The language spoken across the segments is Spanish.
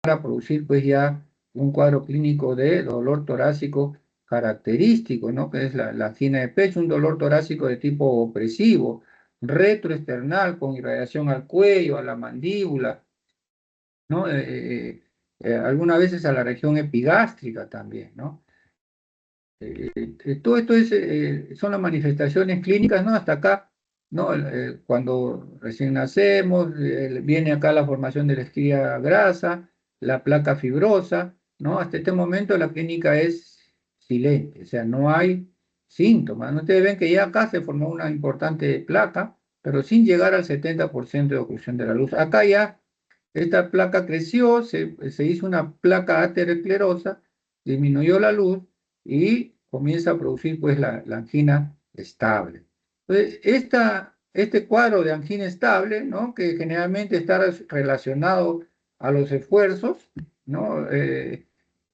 a producir pues ya un cuadro clínico de dolor torácico característico, ¿no? Que es la angina de pecho, un dolor torácico de tipo opresivo, retroesternal, con irradiación al cuello, a la mandíbula, ¿no? Algunas veces a la región epigástrica también, ¿no? Todo esto son las manifestaciones clínicas, ¿no? Hasta acá, ¿no? Cuando recién nacemos, viene acá la formación de la estría grasa, la placa fibrosa, ¿no? Hasta este momento la clínica es silente, o sea, no hay síntomas, ¿no? Ustedes ven que ya acá se formó una importante placa, pero sin llegar al 70% de oclusión de la luz. Acá ya esta placa creció, se hizo una placa aterosclerosa, disminuyó la luz y comienza a producir pues la angina estable. Entonces, este cuadro de angina estable, ¿no? Que generalmente está relacionado a los esfuerzos, ¿no?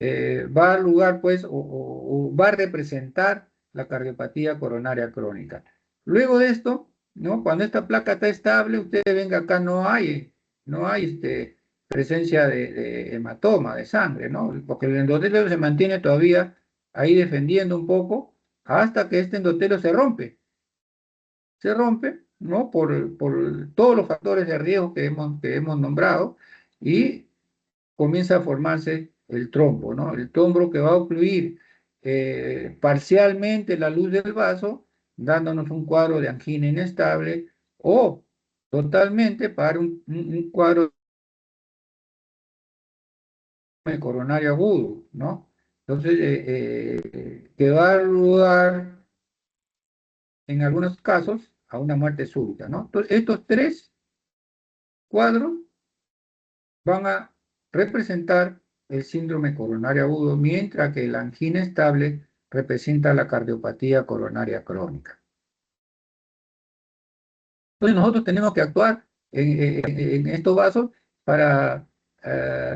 Va a lugar pues o va a representar la cardiopatía coronaria crónica. Luego de esto, ¿no? Cuando esta placa está estable, ustedes ven que acá no hay presencia de hematoma, de sangre, ¿no? Porque el endotelio se mantiene todavía ahí defendiendo un poco hasta que este endotelio se rompe, ¿no? Por todos los factores de riesgo que hemos nombrado y comienza a formarse el trombo, ¿no? El trombo que va a ocluir parcialmente la luz del vaso, dándonos un cuadro de angina inestable o totalmente para un cuadro coronario agudo, ¿no? Entonces, que va a dar lugar, en algunos casos, a una muerte súbita, ¿no? Entonces, estos tres cuadros van a representar el síndrome coronario agudo, mientras que la angina estable representa la cardiopatía coronaria crónica. Entonces, nosotros tenemos que actuar en estos vasos para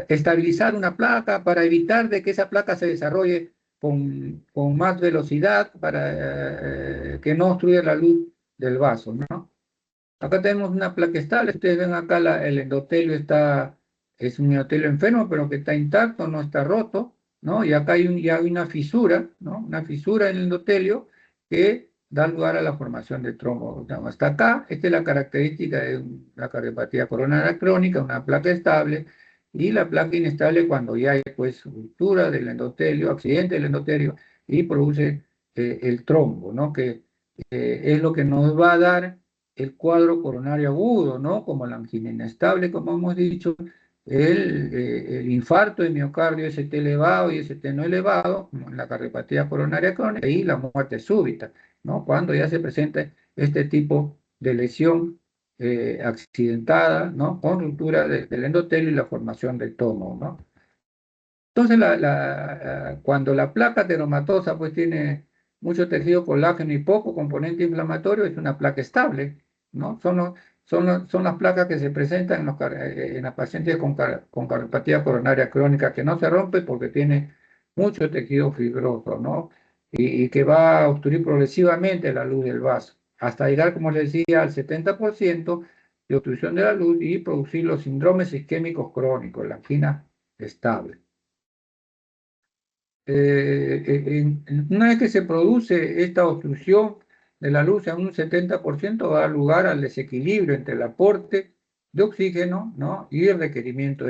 estabilizar una placa, para evitar de que esa placa se desarrolle con más velocidad, para que no obstruya la luz del vaso, ¿no? Acá tenemos una placa estable, ustedes ven acá el endotelio es un endotelio enfermo, pero que está intacto, no está roto, ¿no? Y acá ya hay una fisura, ¿no? Una fisura en el endotelio que da lugar a la formación de trombo. Hasta acá, esta es la característica de la cardiopatía coronaria crónica, una placa estable, y la placa inestable cuando ya hay pues ruptura del endotelio, accidente del endotelio, y produce el trombo, ¿no? Que es lo que nos va a dar el cuadro coronario agudo, ¿no? Como la angina inestable, como hemos dicho, el infarto de miocardio ST elevado y ST no elevado, la cardiopatía coronaria crónica y la muerte súbita, ¿no? Cuando ya se presenta este tipo de lesión accidentada, ¿no? Con ruptura del endotelio y la formación del tomo, ¿no? Entonces, cuando la placa ateromatosa pues tiene mucho tejido colágeno y poco componente inflamatorio, es una placa estable, ¿no? Son las placas que se presentan en las pacientes con cardiopatía coronaria crónica, que no se rompe porque tiene mucho tejido fibroso, ¿no? Y que va a obstruir progresivamente la luz del vaso, hasta llegar, como les decía, al 70% de obstrucción de la luz y producir los síndromes isquémicos crónicos, la angina estable. Una vez que se produce esta obstrucción de la luz en un 70%, va a dar lugar al desequilibrio entre el aporte de oxígeno, ¿no? Y el requerimiento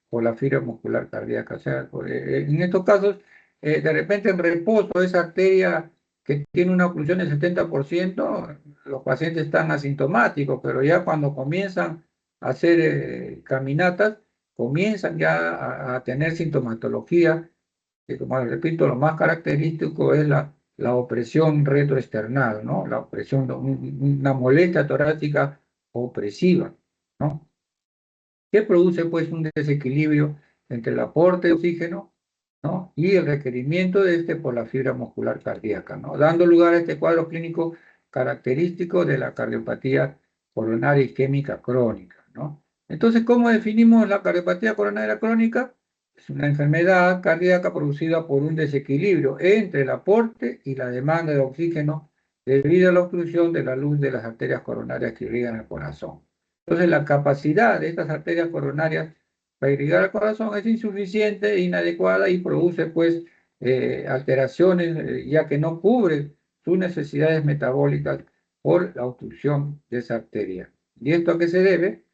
por la fibra muscular cardíaca. O sea, en estos casos, de repente en reposo, esa arteria que tiene una oclusión del 70%, los pacientes están asintomáticos, pero ya cuando comienzan a hacer caminatas, comienzan ya a tener sintomatología que, como les repito, lo más característico es la opresión retroesternal, ¿no? La opresión, una molestia torácica opresiva, ¿no? Que produce pues un desequilibrio entre el aporte de oxígeno, ¿no? Y el requerimiento de este por la fibra muscular cardíaca, ¿no? Dando lugar a este cuadro clínico característico de la cardiopatía coronaria isquémica crónica, ¿no? Entonces, ¿cómo definimos la cardiopatía coronaria crónica? Es una enfermedad cardíaca producida por un desequilibrio entre el aporte y la demanda de oxígeno debido a la obstrucción de la luz de las arterias coronarias que irrigan el corazón. Entonces, la capacidad de estas arterias coronarias para irrigar al corazón es insuficiente, inadecuada y produce pues alteraciones, ya que no cubre sus necesidades metabólicas por la obstrucción de esa arteria. ¿Y esto a qué se debe?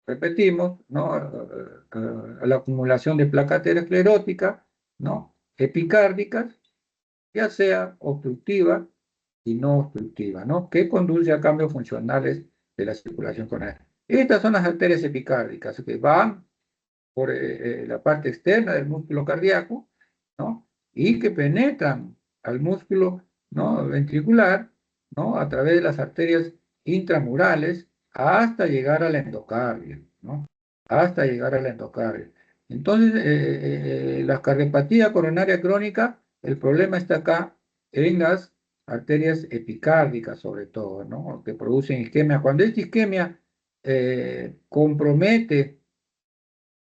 Repetimos, ¿no? A la acumulación de placa aterosclerótica, ¿no? Epicárdicas, ya sea obstructiva y no obstructiva, ¿no? Que conduce a cambios funcionales de la circulación coronaria. Estas son las arterias epicárdicas que van por la parte externa del músculo cardíaco, ¿no? Y que penetran al músculo, ¿no? ventricular, ¿no? A través de las arterias intramurales hasta llegar al endocardio, ¿no? Hasta llegar al endocardio. Entonces, la cardiopatía coronaria crónica, el problema está acá en las arterias epicárdicas, sobre todo, ¿no? Que producen isquemia. Cuando esta isquemia compromete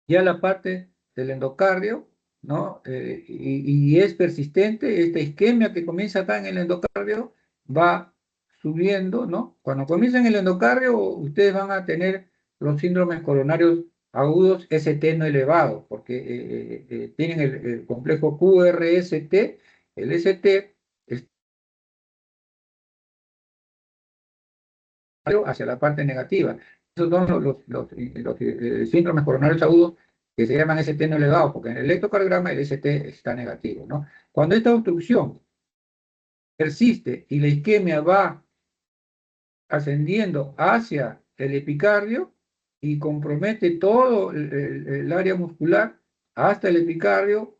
ya la parte del endocardio, ¿no? Y es persistente, esta isquemia que comienza acá en el endocardio va subiendo, ¿no? Cuando comienza en el endocardio, ustedes van a tener los síndromes coronarios agudos ST no elevado, porque tienen el complejo QRST, el ST es hacia la parte negativa. Esos son los síndromes coronarios agudos que se llaman ST no elevado, porque en el electrocardiograma el ST está negativo, ¿no? Cuando esta obstrucción persiste y la isquemia va ascendiendo hacia el epicardio y compromete todo el área muscular hasta el epicardio,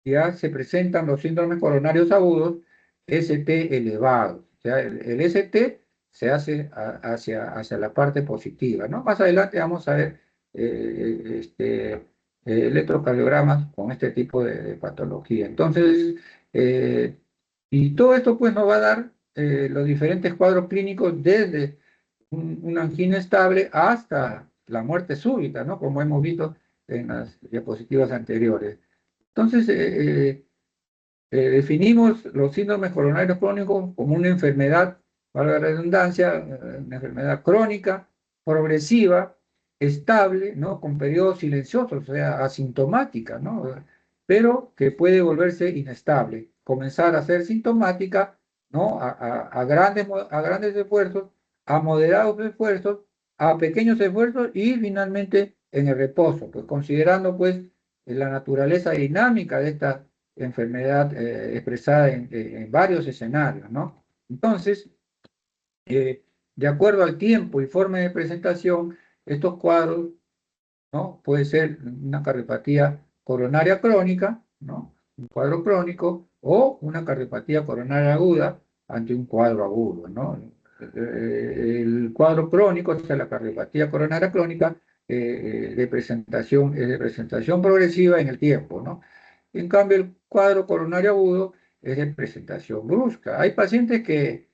ya se presentan los síndromes coronarios agudos ST elevados. O sea, el ST se hace hacia la parte positiva, ¿no? Más adelante vamos a ver electrocardiogramas con este tipo de patología. Entonces, y todo esto pues nos va a dar los diferentes cuadros clínicos desde una angina estable hasta la muerte súbita, ¿no? Como hemos visto en las diapositivas anteriores. Entonces, definimos los síndromes coronarios crónicos como una enfermedad, valga la redundancia, una enfermedad crónica, progresiva, estable, ¿no? Con periodos silenciosos, o sea, asintomática, ¿no? Pero que puede volverse inestable, comenzar a ser sintomática, ¿no? A grandes esfuerzos, a moderados esfuerzos, a pequeños esfuerzos y finalmente en el reposo, pues considerando pues la naturaleza dinámica de esta enfermedad expresada en varios escenarios, ¿no? Entonces, de acuerdo al tiempo y forma de presentación, estos cuadros, ¿no? Puede ser una cardiopatía coronaria crónica, ¿no? Un cuadro crónico, o una cardiopatía coronaria aguda ante un cuadro agudo, ¿no? El cuadro crónico, o sea, la cardiopatía coronaria crónica, es de presentación progresiva en el tiempo, ¿no? En cambio, el cuadro coronario agudo es de presentación brusca. Hay pacientes que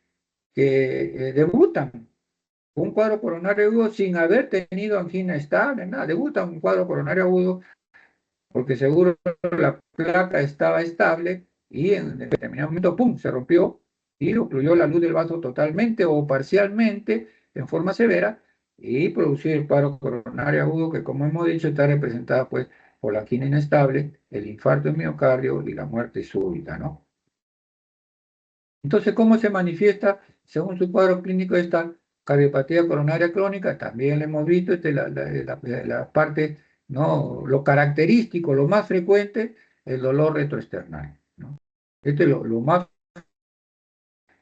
debutan un cuadro coronario agudo sin haber tenido angina estable, nada, debutan un cuadro coronario agudo porque seguro la placa estaba estable y en determinado momento, ¡pum!, se rompió y ocluyó la luz del vaso totalmente o parcialmente en forma severa y producir el paro coronario agudo que, como hemos dicho, está representada pues por la angina inestable, el infarto en miocardio y la muerte súbita, ¿no? Entonces, ¿cómo se manifiesta según su cuadro clínico esta cardiopatía coronaria crónica? También le hemos visto la parte, ¿no? Lo característico, lo más frecuente, el dolor retroesternal, ¿no? Este es lo más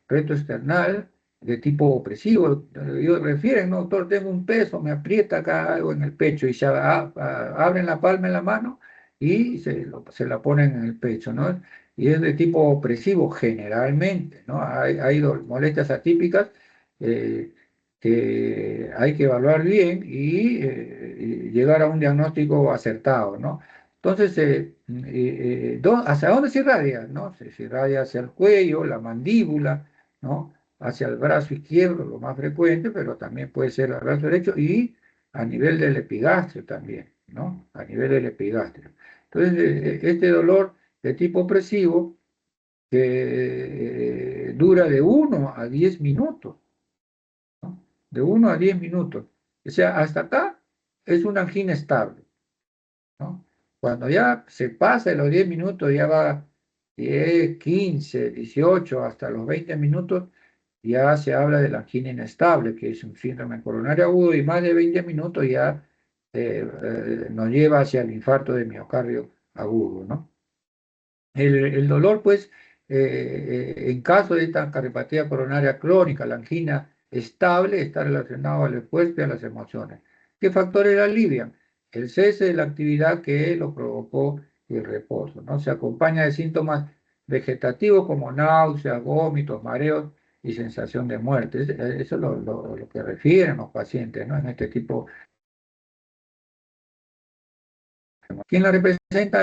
retroesternal de tipo opresivo. Ellos refieren, ¿no? Doctor, tengo un peso, me aprieta acá algo en el pecho y se abren la palma en la mano y se la ponen en el pecho, ¿no? Y es de tipo opresivo generalmente, ¿no? Hay molestias atípicas eh, que hay que evaluar bien y llegar a un diagnóstico acertado, ¿no? Entonces, ¿hacia dónde se irradia? ¿No? Se irradia hacia el cuello, la mandíbula, ¿no? Hacia el brazo izquierdo, lo más frecuente, pero también puede ser el brazo derecho y a nivel del epigastrio también, ¿no? A nivel del epigastrio. Entonces, este dolor de tipo opresivo que dura de 1 a 10 minutos, ¿no? De 1 a 10 minutos. O sea, hasta acá es una angina estable, ¿no? Cuando ya se pasa de los 10 minutos, ya va 10, 15, 18, hasta los 20 minutos, ya se habla de la angina inestable, que es un síndrome coronario agudo, y más de 20 minutos ya nos lleva hacia el infarto de miocardio agudo, ¿no? El dolor, pues, en caso de esta cardiopatía coronaria crónica, la angina estable, está relacionado al esfuerzo y a las emociones. ¿Qué factores la alivian? El cese de la actividad que lo provocó y el reposo, ¿no? Se acompaña de síntomas vegetativos como náuseas, vómitos, mareos y sensación de muerte. Eso es lo que refieren los pacientes, ¿no? En este tipo. ¿Quién la representa?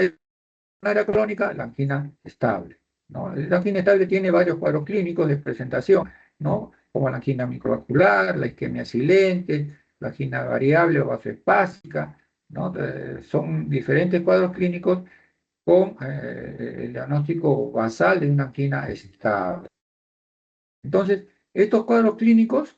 Área crónica, la angina estable, ¿no? La angina estable tiene varios cuadros clínicos de presentación, ¿no? Como la angina microvascular, la isquemia silente, la angina variable o vasoespástica, ¿no? Son diferentes cuadros clínicos con el diagnóstico basal de una angina estable. Entonces, estos cuadros clínicos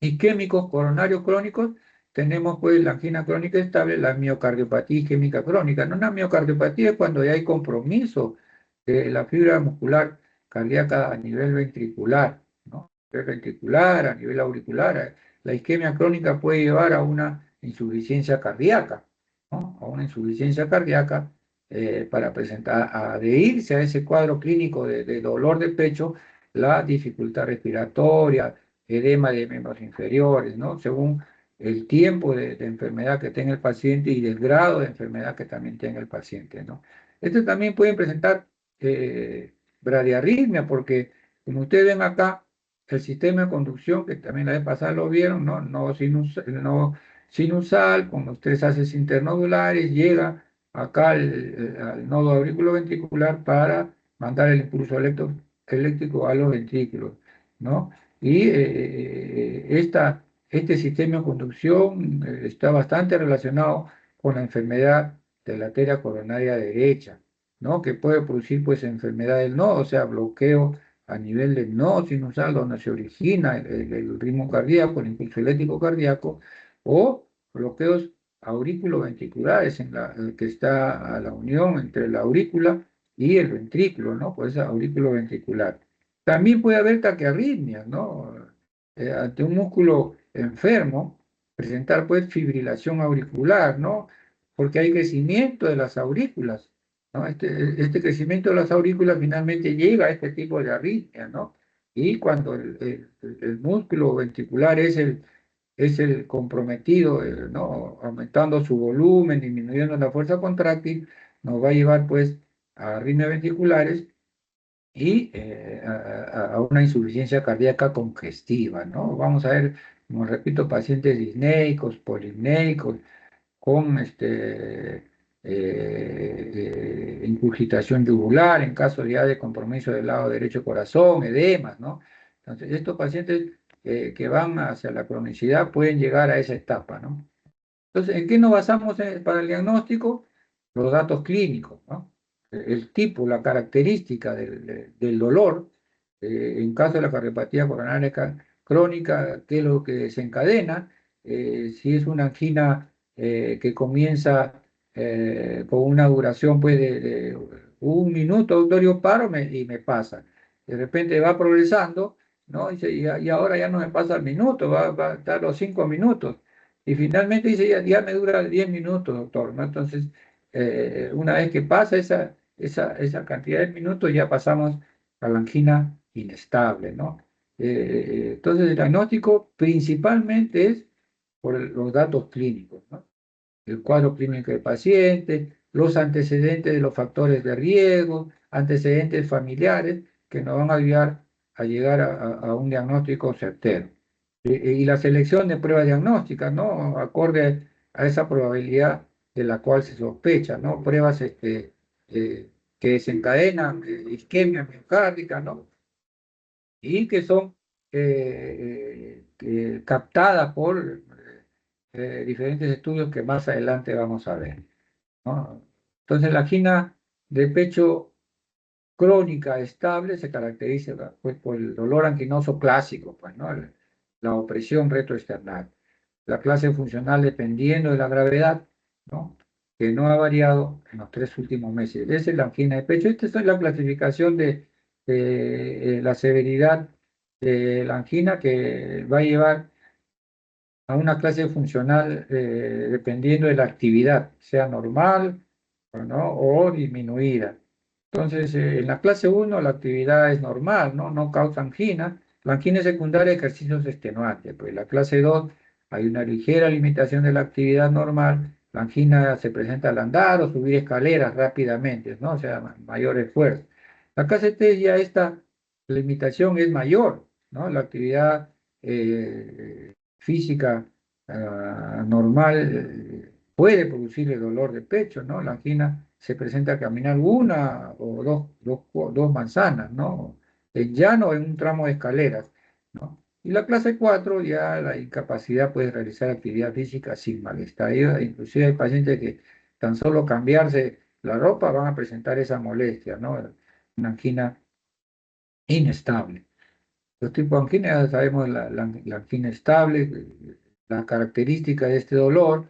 isquémicos coronarios crónicos, tenemos pues la angina crónica estable, la miocardiopatía isquémica crónica. No, una miocardiopatía es cuando ya hay compromiso de la fibra muscular cardíaca a nivel ventricular, ¿no? A nivel ventricular, a nivel auricular. La isquemia crónica puede llevar a una insuficiencia cardíaca, ¿no? A una insuficiencia cardíaca para presentar, a adherirse a ese cuadro clínico de dolor de pecho, la dificultad respiratoria, edema de miembros inferiores, ¿no? Según el tiempo de enfermedad que tenga el paciente y del grado de enfermedad que también tenga el paciente, ¿no? Este también pueden presentar bradiarritmia, porque como ustedes ven acá, el sistema de conducción, que también la vez pasada lo vieron, ¿no? No sinusal, con los tres haces internodulares, llega acá al nodo auriculoventricular para mandar el impulso eléctrico a los ventrículos, ¿no? Y este sistema de conducción está bastante relacionado con la enfermedad de la arteria coronaria derecha, ¿no? Que puede producir pues enfermedad del nodo, o sea, bloqueo a nivel del nodo sinusal donde se origina el ritmo cardíaco, el impulso eléctrico cardíaco, o bloqueos auriculoventriculares que está a la unión entre la aurícula y el ventrículo, ¿no? Pues auriculoventricular. También puede haber taquiarritmias, ¿no? Ante un músculo enfermo, presentar pues fibrilación auricular, ¿no? Porque hay crecimiento de las aurículas, ¿no? Este crecimiento de las aurículas finalmente llega a este tipo de arritmia, ¿no? Y cuando el músculo ventricular es el comprometido, ¿no? Aumentando su volumen, disminuyendo la fuerza contráctil, nos va a llevar pues a arritmias ventriculares y a una insuficiencia cardíaca congestiva, ¿no? Vamos a ver, como repito, pacientes disneicos, polisneicos, con incurgitación yugular, en caso ya de compromiso del lado derecho corazón, edemas, ¿no? Entonces, estos pacientes que van hacia la cronicidad pueden llegar a esa etapa, ¿no? Entonces, ¿en qué nos basamos para el diagnóstico? Los datos clínicos, ¿no? El tipo, la característica del dolor, en caso de la cardiopatía coronaria crónica, qué es lo que desencadena, si es una angina que comienza con una duración pues, de un minuto, autorio paro y me pasa. De repente va progresando, ¿no? Y ahora ya no me pasa el minuto, va a estar los 5 minutos. Y finalmente dice, ya me dura 10 minutos, doctor, ¿no? Entonces, una vez que pasa esa cantidad de minutos, ya pasamos a la angina inestable, ¿no? Entonces, el diagnóstico principalmente es por los datos clínicos, ¿no? El cuadro clínico del paciente, los antecedentes de los factores de riesgo, antecedentes familiares que nos van a ayudar a llegar a un diagnóstico certero. Y la selección de pruebas diagnósticas, ¿no? Acorde a esa probabilidad de la cual se sospecha, ¿no? Pruebas que desencadenan isquemia miocárdica, ¿no? Y que son captadas por diferentes estudios que más adelante vamos a ver, ¿no? Entonces, la angina de pecho crónica estable se caracteriza pues, por el dolor anquinoso clásico, pues, ¿no? La opresión retroesternal. la clase funcional dependiendo de la gravedad, ¿no? Que no ha variado en los 3 últimos meses. Esa es la angina de pecho. Esta es la clasificación de la severidad de la angina que va a llevar a una clase funcional dependiendo de la actividad, sea normal o, ¿no? o disminuida. Entonces, en la clase uno la actividad es normal, ¿no? No causa angina. La angina es secundaria de ejercicios extenuantes. Pues en la clase 2 hay una ligera limitación de la actividad normal. La angina se presenta al andar o subir escaleras rápidamente, ¿no? O sea, mayor esfuerzo. La clase 3 ya esta limitación es mayor, ¿no? La actividad física normal puede producirle dolor de pecho, ¿no? La angina se presenta al caminar una o dos manzanas, ¿no? En llano en un tramo de escaleras, ¿no? Y la clase 4 ya la incapacidad puede realizar actividad física sin malestar. Inclusive hay pacientes que tan solo cambiarse la ropa van a presentar esa molestia, ¿no? Una angina inestable. Los tipos de angina, ya sabemos la angina estable, la característica de este dolor,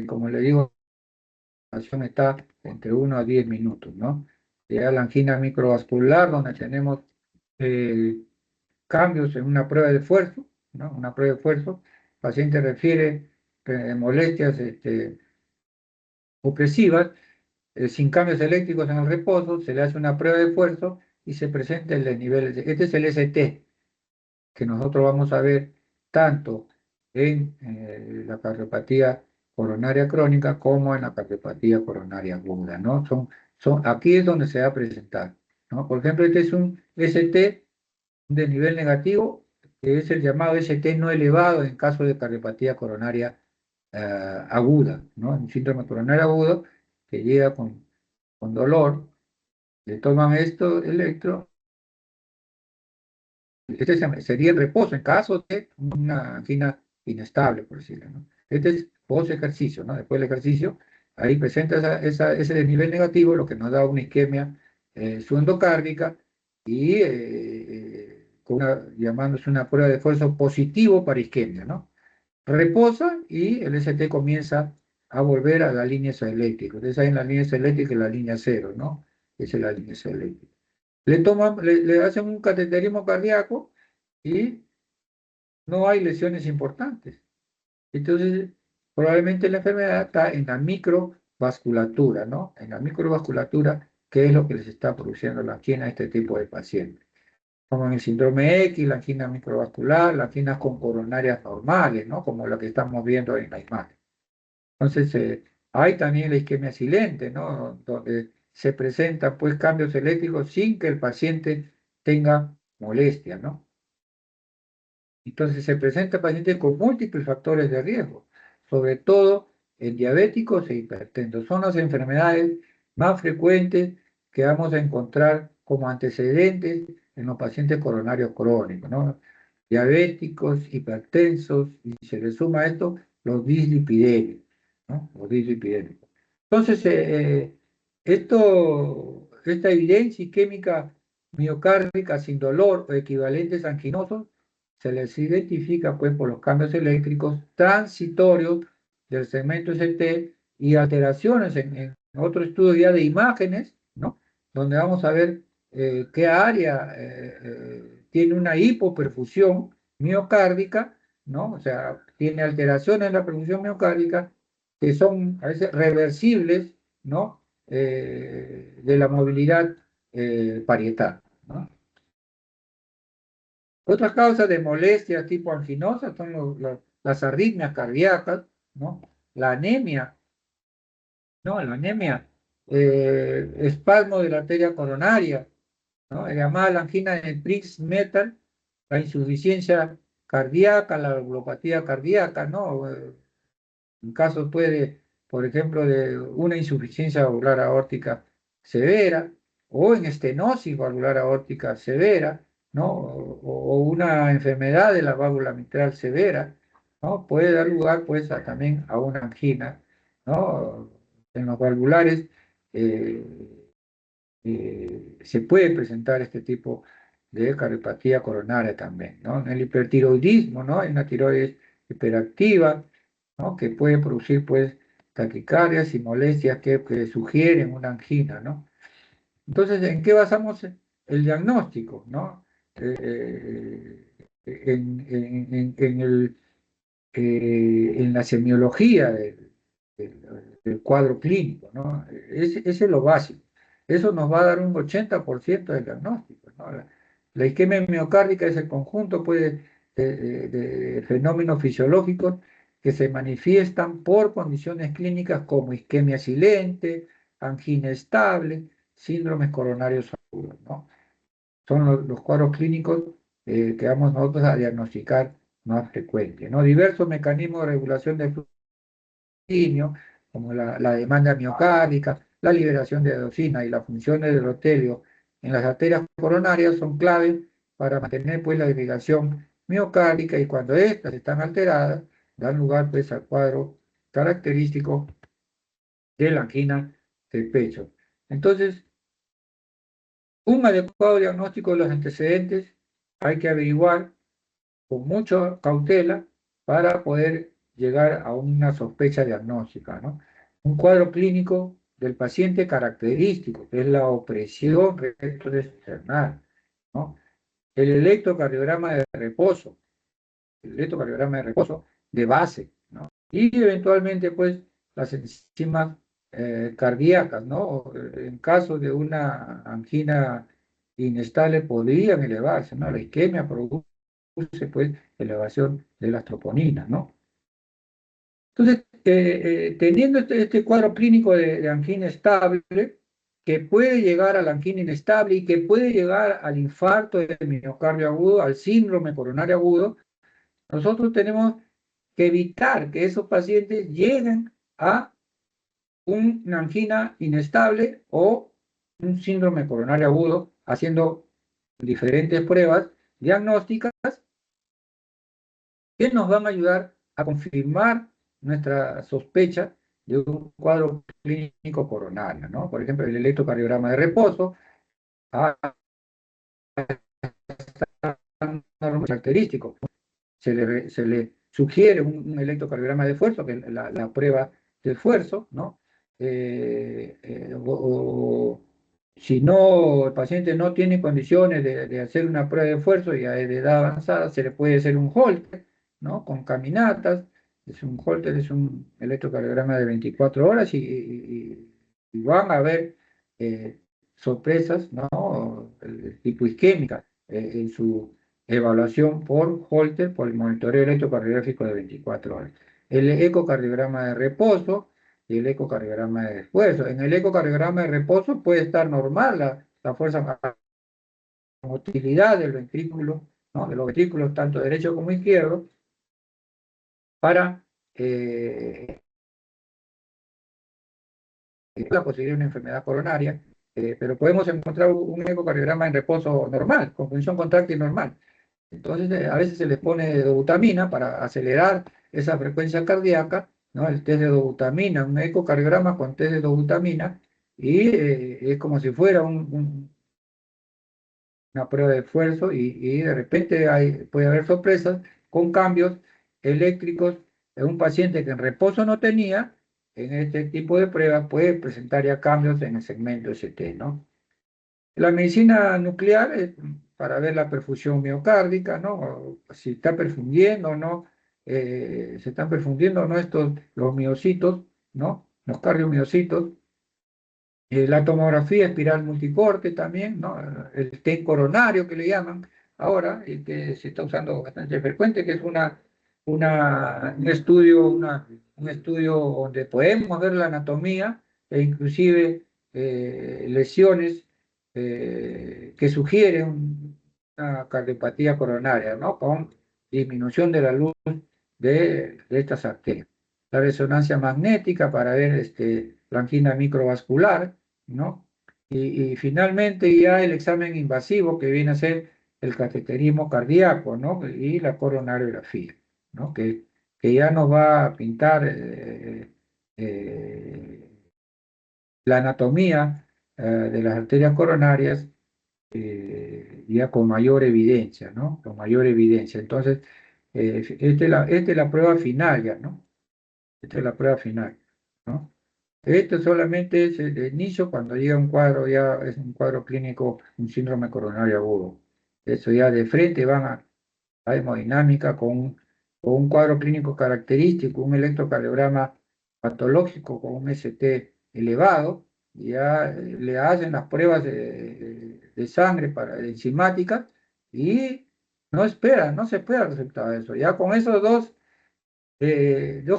como le digo, la duración está entre 1 a 10 minutos, ¿no? Ya la angina microvascular, donde tenemos eh, cambios en una prueba de esfuerzo, ¿no? Una prueba de esfuerzo, el paciente refiere molestias opresivas, sin cambios eléctricos en el reposo, se le hace una prueba de esfuerzo y se presenta el nivel, este es el ST, que nosotros vamos a ver tanto en la cardiopatía coronaria crónica como en la cardiopatía coronaria aguda, ¿no? Aquí es donde se va a presentar, ¿no? Por ejemplo, este es un ST de nivel negativo, que es el llamado ST no elevado en caso de cardiopatía coronaria aguda, ¿no? Un síndrome coronario agudo que llega con dolor, le toman esto, electro. Este sería el reposo en caso de una angina inestable, por decirlo, ¿no? Este es post ejercicio, ¿no? Después del ejercicio, ahí presenta ese desnivel negativo, lo que nos da una isquemia subendocárdica y llamándose una prueba de esfuerzo positivo para isquemia, ¿no? Reposa y el ST comienza a volver a la línea eléctrica. Entonces hay en la línea eléctrica y la línea cero, ¿no? Esa es la línea eléctrica. Le hacen un cateterismo cardíaco y no hay lesiones importantes. Entonces, probablemente la enfermedad está en la microvasculatura, ¿no? En la microvasculatura, que es lo que les está produciendo la angina a este tipo de pacientes. Como en el síndrome X, la angina microvascular, las anginas con coronarias normales, ¿no? Como la que estamos viendo en la imagen. Entonces, hay también la isquemia silente, ¿no? Donde se presentan pues cambios eléctricos sin que el paciente tenga molestia, ¿no? Entonces se presenta pacientes con múltiples factores de riesgo, sobre todo en diabéticos e hipertensos. Son las enfermedades más frecuentes que vamos a encontrar como antecedentes en los pacientes coronarios crónicos, ¿no? Diabéticos, hipertensos, y se le suma a esto los dislipidemios, ¿no? Los dislipidémicos. Entonces, esta evidencia isquémica miocárdica sin dolor o equivalentes anginosos se les identifica pues por los cambios eléctricos transitorios del segmento ST y alteraciones en otro estudio ya de imágenes, ¿no? Donde vamos a ver qué área tiene una hipoperfusión miocárdica, ¿no? O sea, tiene alteraciones en la perfusión miocárdica que son a veces reversibles, ¿no? De la movilidad parietal, ¿no? Otras causas de molestia tipo anginosa son las arritmias cardíacas, ¿no? La anemia, ¿no? La anemia, espasmo de la arteria coronaria, ¿no? Llamada la angina de Prince-Metal, la insuficiencia cardíaca, la valvulopatía cardíaca, ¿no? En caso puede, por ejemplo, de una insuficiencia valvular aórtica severa o en estenosis valvular aórtica severa, ¿no? O una enfermedad de la válvula mitral severa, ¿no? Puede dar lugar, pues, también a una angina, ¿no? En los valvulares eh, se puede presentar este tipo de cardiopatía coronaria también, ¿no? En el hipertiroidismo, ¿no? En la tiroides hiperactiva, ¿no? Que puede producir, pues, taquicardias y molestias que sugieren una angina, ¿no? Entonces, ¿en qué basamos el diagnóstico, ¿no? En la semiología del cuadro clínico, ¿no? Ese es lo básico. Eso nos va a dar un 80% del diagnóstico, ¿no? La isquemia miocárdica es el conjunto, pues, de fenómenos fisiológicos que se manifiestan por condiciones clínicas como isquemia silente, angina estable, síndromes coronarios agudos, ¿no? Son los cuadros clínicos que vamos nosotros a diagnosticar más frecuente, ¿no? Diversos mecanismos de regulación del flujo sanguíneo, como la demanda miocárdica, la liberación de adenosina y la función del endotelio en las arterias coronarias son claves para mantener, pues, la irrigación miocárdica, y cuando estas están alteradas, dan lugar, pues, al cuadro característico de la angina del pecho. Entonces, un adecuado diagnóstico de los antecedentes hay que averiguar con mucha cautela para poder llegar a una sospecha diagnóstica, ¿no? Un cuadro clínico del paciente característico, que es la opresión rectoesternal, ¿no? El electrocardiograma de reposo, el electrocardiograma de reposo de base, ¿no? Y eventualmente, pues, las enzimas cardíacas, ¿no? En caso de una angina inestable podrían elevarse, ¿no? La isquemia produce, pues, elevación de las troponinas, ¿no? Entonces, teniendo este cuadro clínico de angina estable, que puede llegar a la angina inestable y que puede llegar al infarto de miocardio agudo, al síndrome coronario agudo, nosotros tenemos que evitar que esos pacientes lleguen a una angina inestable o un síndrome coronario agudo, haciendo diferentes pruebas diagnósticas que nos van a ayudar a confirmar nuestra sospecha de un cuadro clínico coronario, ¿no? Por ejemplo, el electrocardiograma de reposo, característico. Se le sugiere un electrocardiograma de esfuerzo, que es la prueba de esfuerzo, ¿no? O si no, el paciente no tiene condiciones de hacer una prueba de esfuerzo y de edad avanzada, se le puede hacer un Holter, ¿no? Con caminatas. Un Holter es un electrocardiograma de 24 horas y van a haber sorpresas, ¿no? Hipoisquémicas en su evaluación por Holter, por el monitoreo electrocardiográfico de 24 horas. El ecocardiograma de reposo y el ecocardiograma de esfuerzo. En el ecocardiograma de reposo puede estar normal la fuerza, motilidad del ventrículo, ¿no? De los ventrículos tanto derecho como izquierdo, para la posibilidad de una enfermedad coronaria, pero podemos encontrar un ecocardiograma en reposo normal, con función contráctil normal. Entonces, a veces se les pone dobutamina para acelerar esa frecuencia cardíaca, ¿no? El test de dobutamina, un ecocardiograma con test de dobutamina, y es como si fuera una prueba de esfuerzo, y de repente puede haber sorpresas con cambios eléctricos en un paciente que en reposo no tenía. En este tipo de pruebas puede presentar ya cambios en el segmento ST, ¿no? La medicina nuclear es para ver la perfusión miocárdica, ¿no? Si está perfundiendo o no, se están perfundiendo o no los miocitos, ¿no? Los cardiomiocitos. La tomografía espiral multicorte también, ¿no? El TEN coronario que le llaman ahora, y que se está usando bastante frecuente, que es un estudio donde podemos ver la anatomía e inclusive lesiones que sugieren una cardiopatía coronaria, ¿no? Con disminución de la luz de estas arterias. La resonancia magnética para ver la angina microvascular, ¿no? Y finalmente ya el examen invasivo, que viene a ser el cateterismo cardíaco, ¿no? Y la coronariografía, ¿no? Que ya nos va a pintar eh, la anatomía de las arterias coronarias ya con mayor evidencia, ¿no? Con mayor evidencia. Entonces, esta es la prueba final ya, ¿no? Esta es la prueba final, ¿no? Esto solamente es el inicio cuando llega un cuadro, ya es un cuadro clínico, un síndrome coronario agudo. Eso ya de frente van a hemodinámica con un cuadro clínico característico, un electrocardiograma patológico con un ST elevado, ya le hacen las pruebas de sangre para enzimáticas y no se espera el resultado de eso. Ya con esos dos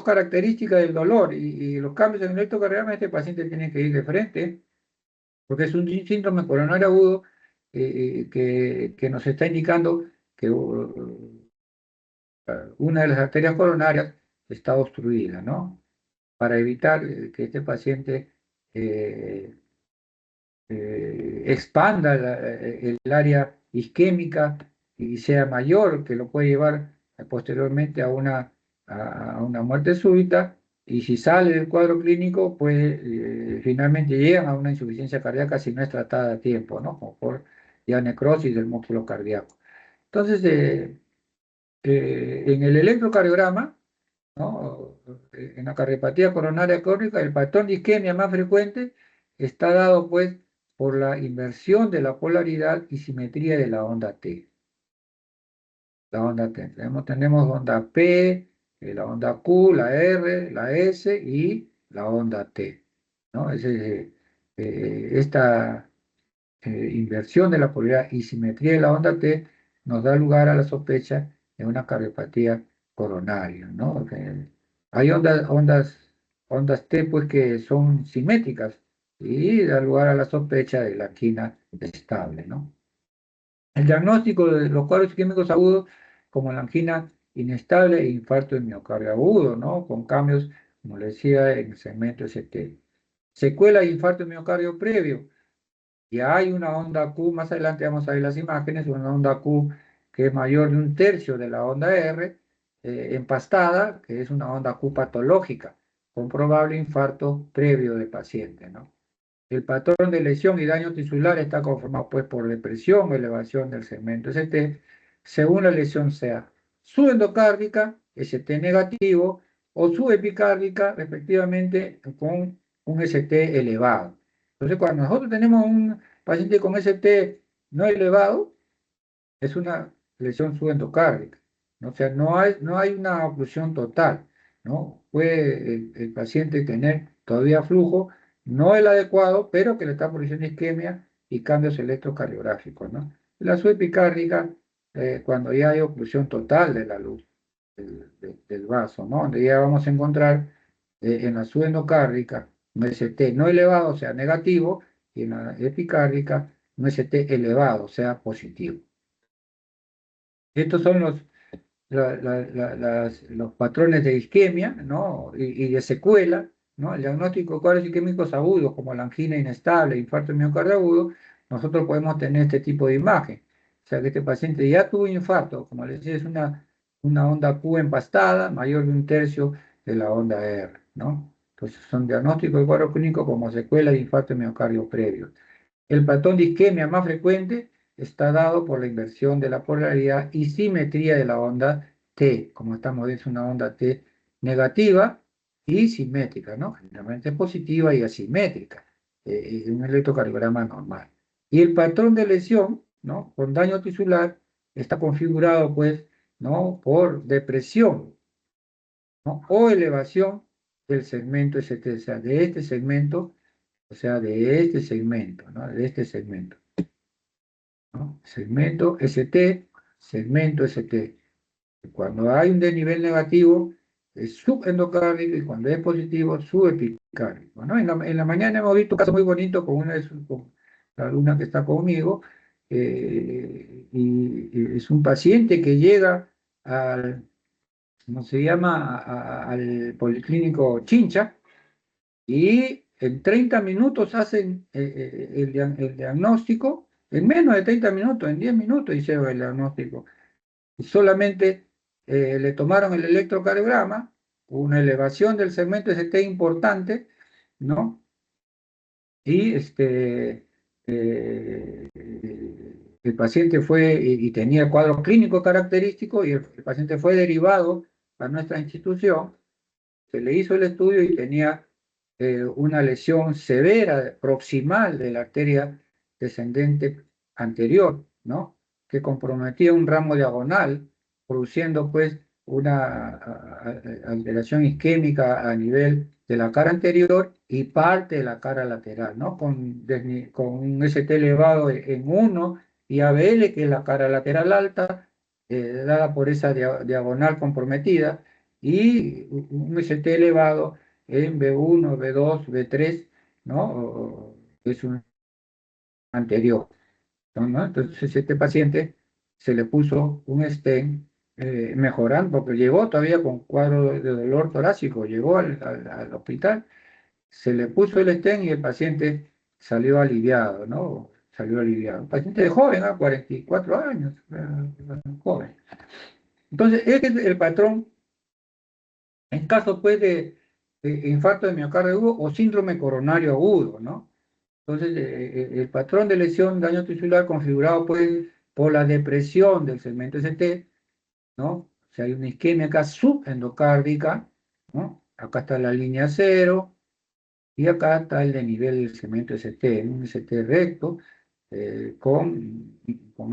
características del dolor y los cambios en el electrocardiograma, este paciente tiene que ir de frente, porque es un síndrome coronario agudo que nos está indicando que una de las arterias coronarias está obstruida, ¿no? Para evitar que este paciente eh, expanda el área isquémica y sea mayor, que lo puede llevar posteriormente a una muerte súbita, y si sale del cuadro clínico, pues finalmente llegan a una insuficiencia cardíaca si no es tratada a tiempo, ¿no? Como por ya necrosis del músculo cardíaco. Entonces, en el electrocardiograma, ¿no? En la cardiopatía coronaria crónica, el patrón de isquemia más frecuente está dado pues por la inversión de la polaridad y simetría de la onda T. La onda T. Tenemos onda P, la onda Q, la R, la S y la onda T, ¿no? Esta inversión de la polaridad y simetría de la onda T nos da lugar a la sospecha de una cardiopatía coronaria, ¿no? Hay ondas T pues que son simétricas y da lugar a la sospecha de la angina estable, ¿no? El diagnóstico de los cuadros isquémicos agudos, como la angina inestable e infarto de miocardio agudo, ¿no? Con cambios, como le decía, en el segmento ST. Secuela de infarto de miocardio previo. Y hay una onda Q, más adelante vamos a ver las imágenes, una onda Q que es mayor de un tercio de la onda R, empastada, que es una onda Q patológica, con probable infarto previo del paciente, ¿no? El patrón de lesión y daño tisular está conformado pues por depresión o elevación del segmento ST, según la lesión sea subendocárdica, ST negativo, o subepicárdica, respectivamente, con un ST elevado. Entonces, cuando nosotros tenemos un paciente con ST no elevado, es una lesión subendocárdica, ¿no? O sea, no hay una oclusión total, ¿no? Puede el paciente tener todavía flujo, no el adecuado, pero que le está produciendo isquemia y cambios electrocardiográficos, ¿no? La subepicárdica, cuando ya hay oclusión total de la luz del vaso, ¿no? Donde ya vamos a encontrar en la subendocárdica un ST no elevado, o sea, negativo, y en la epicárdica un ST elevado, o sea, positivo. Estos son los patrones de isquemia, ¿no? Y de secuela, ¿no? El diagnóstico de cuadros isquémicos agudos, como la angina inestable, infarto miocardio agudo, nosotros podemos tener este tipo de imagen. O sea, que este paciente ya tuvo infarto, como les decía, es una onda Q empastada, mayor de un tercio de la onda R, ¿no? Entonces, son diagnósticos de cuadro clínico como secuela de infarto miocardio previo. El patrón de isquemia más frecuente está dado por la inversión de la polaridad y simetría de la onda T. Como estamos viendo, es una onda T negativa y simétrica, ¿no? Generalmente positiva y asimétrica, en un electrocardiograma normal. Y el patrón de lesión, ¿no? Con daño tisular, está configurado, pues, ¿no? Por depresión, ¿no? O elevación del segmento ST, o sea, de este segmento, o sea, de este segmento, ¿no? De este segmento, ¿no? Segmento ST. Cuando hay un desnivel negativo, es subendocárdico, y cuando es positivo, subepicárdico, ¿no? En la mañana hemos visto un caso muy bonito con con la alumna que está conmigo, y es un paciente que llega al, ¿cómo se llama? Al Policlínico Chincha, y en 30 minutos hacen el diagnóstico, en menos de 30 minutos, en 10 minutos hicieron el diagnóstico. Y solamente le tomaron el electrocardiograma, una elevación del segmento ST importante, ¿no? Y el paciente fue y tenía cuadro clínico característico y el paciente fue derivado a nuestra institución, se le hizo el estudio y tenía una lesión severa proximal de la arteria descendente anterior, ¿no? Que comprometía un ramo diagonal, produciendo pues una alteración isquémica a nivel de la cara anterior y parte de la cara lateral, ¿no? Con un ST elevado en 1 y ABL, que es la cara lateral alta, dada por esa diagonal comprometida, y un ST elevado en B1, B2, B3, ¿no? Es un anterior, ¿no? Entonces, este paciente se le puso un stent mejorando, porque llegó todavía con cuadro de dolor torácico, llegó al hospital, se le puso el stent y el paciente salió aliviado, ¿no? Salió aliviado. Un paciente joven, 44 años, joven. Entonces, este es el patrón en caso pues de infarto de miocardio agudo o síndrome coronario agudo, ¿no? Entonces, el patrón de lesión, daño tisular configurado pues por la depresión del segmento ST, ¿no? O sea, hay una isquemia acá subendocárdica, ¿no? Acá está la línea cero y acá está el desnivel del segmento ST, un ST recto con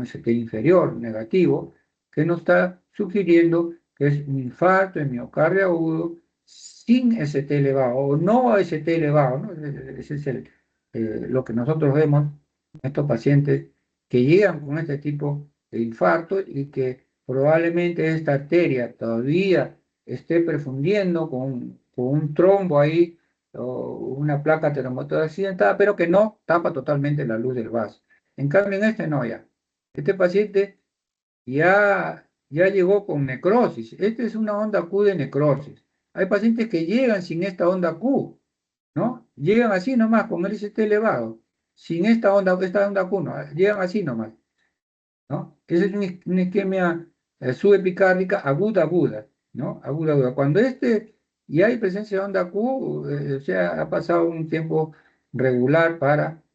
ST inferior negativo, que nos está sugiriendo que es un infarto de miocardio agudo sin ST elevado o no ST elevado, ¿no? Ese es lo que nosotros vemos en estos pacientes que llegan con este tipo de infarto y que probablemente esta arteria todavía esté perfundiendo con un trombo ahí o una placa terremoto accidentada, pero que no tapa totalmente la luz del vaso. En cambio, en este no ya. Este paciente ya llegó con necrosis. Esta es una onda Q de necrosis. Hay pacientes que llegan sin esta onda Q, ¿no? Llegan así nomás, con el ST elevado, sin esta onda Q, no, llegan así nomás, ¿no? Esa es una isquemia subepicárdica aguda, aguda, ¿no? Aguda, aguda. Cuando y hay presencia de onda Q, o sea, ha pasado un tiempo regular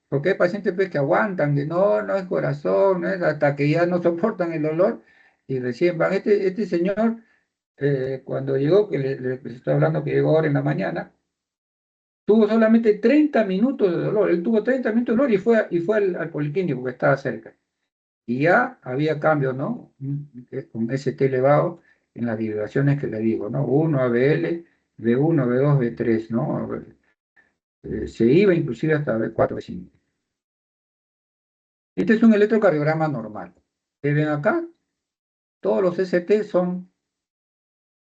porque hay pacientes pues, que aguantan, de no es corazón, no es hasta que ya no soportan el dolor y recién van. Este señor, cuando llegó, que les estoy hablando que llegó ahora en la mañana, tuvo solamente 30 minutos de dolor. Él tuvo 30 minutos de dolor y fue al policlínico que estaba cerca. Y ya había cambios, ¿no? Con ST elevado en las vibraciones que le digo, ¿no? 1 ABL, B1, B2, B3, ¿no? Se iba inclusive hasta B4, B5. Este es un electrocardiograma normal. Ustedes ven acá, todos los ST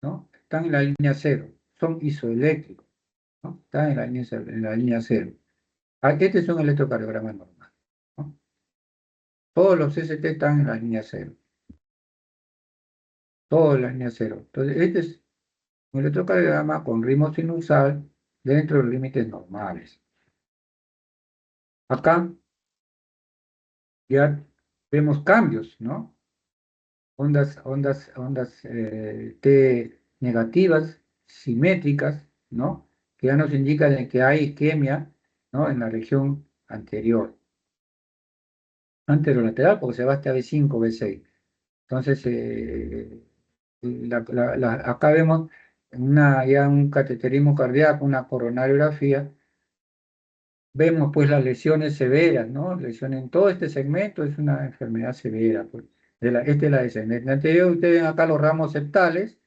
¿no? Están en la línea cero, son isoeléctricos, ¿no? Están en la línea cero. Este es un electrocardiograma normal, ¿no? Todos los ST están en la línea cero, todos en la línea cero. Entonces, este es un electrocardiograma con ritmo sinusal dentro de los límites normales. Acá ya vemos cambios, ¿no? Ondas T negativas, simétricas, ¿no? Que ya nos indican de que hay isquemia, ¿no? En la región anterior. Anterolateral, porque se va hasta B5, B6. Entonces, acá vemos ya un cateterismo cardíaco, una coronariografía. Vemos pues las lesiones severas, ¿no? Lesiones en todo este segmento es una enfermedad severa, pues. Esta es la descendente anterior. Ustedes ven acá los ramos septales,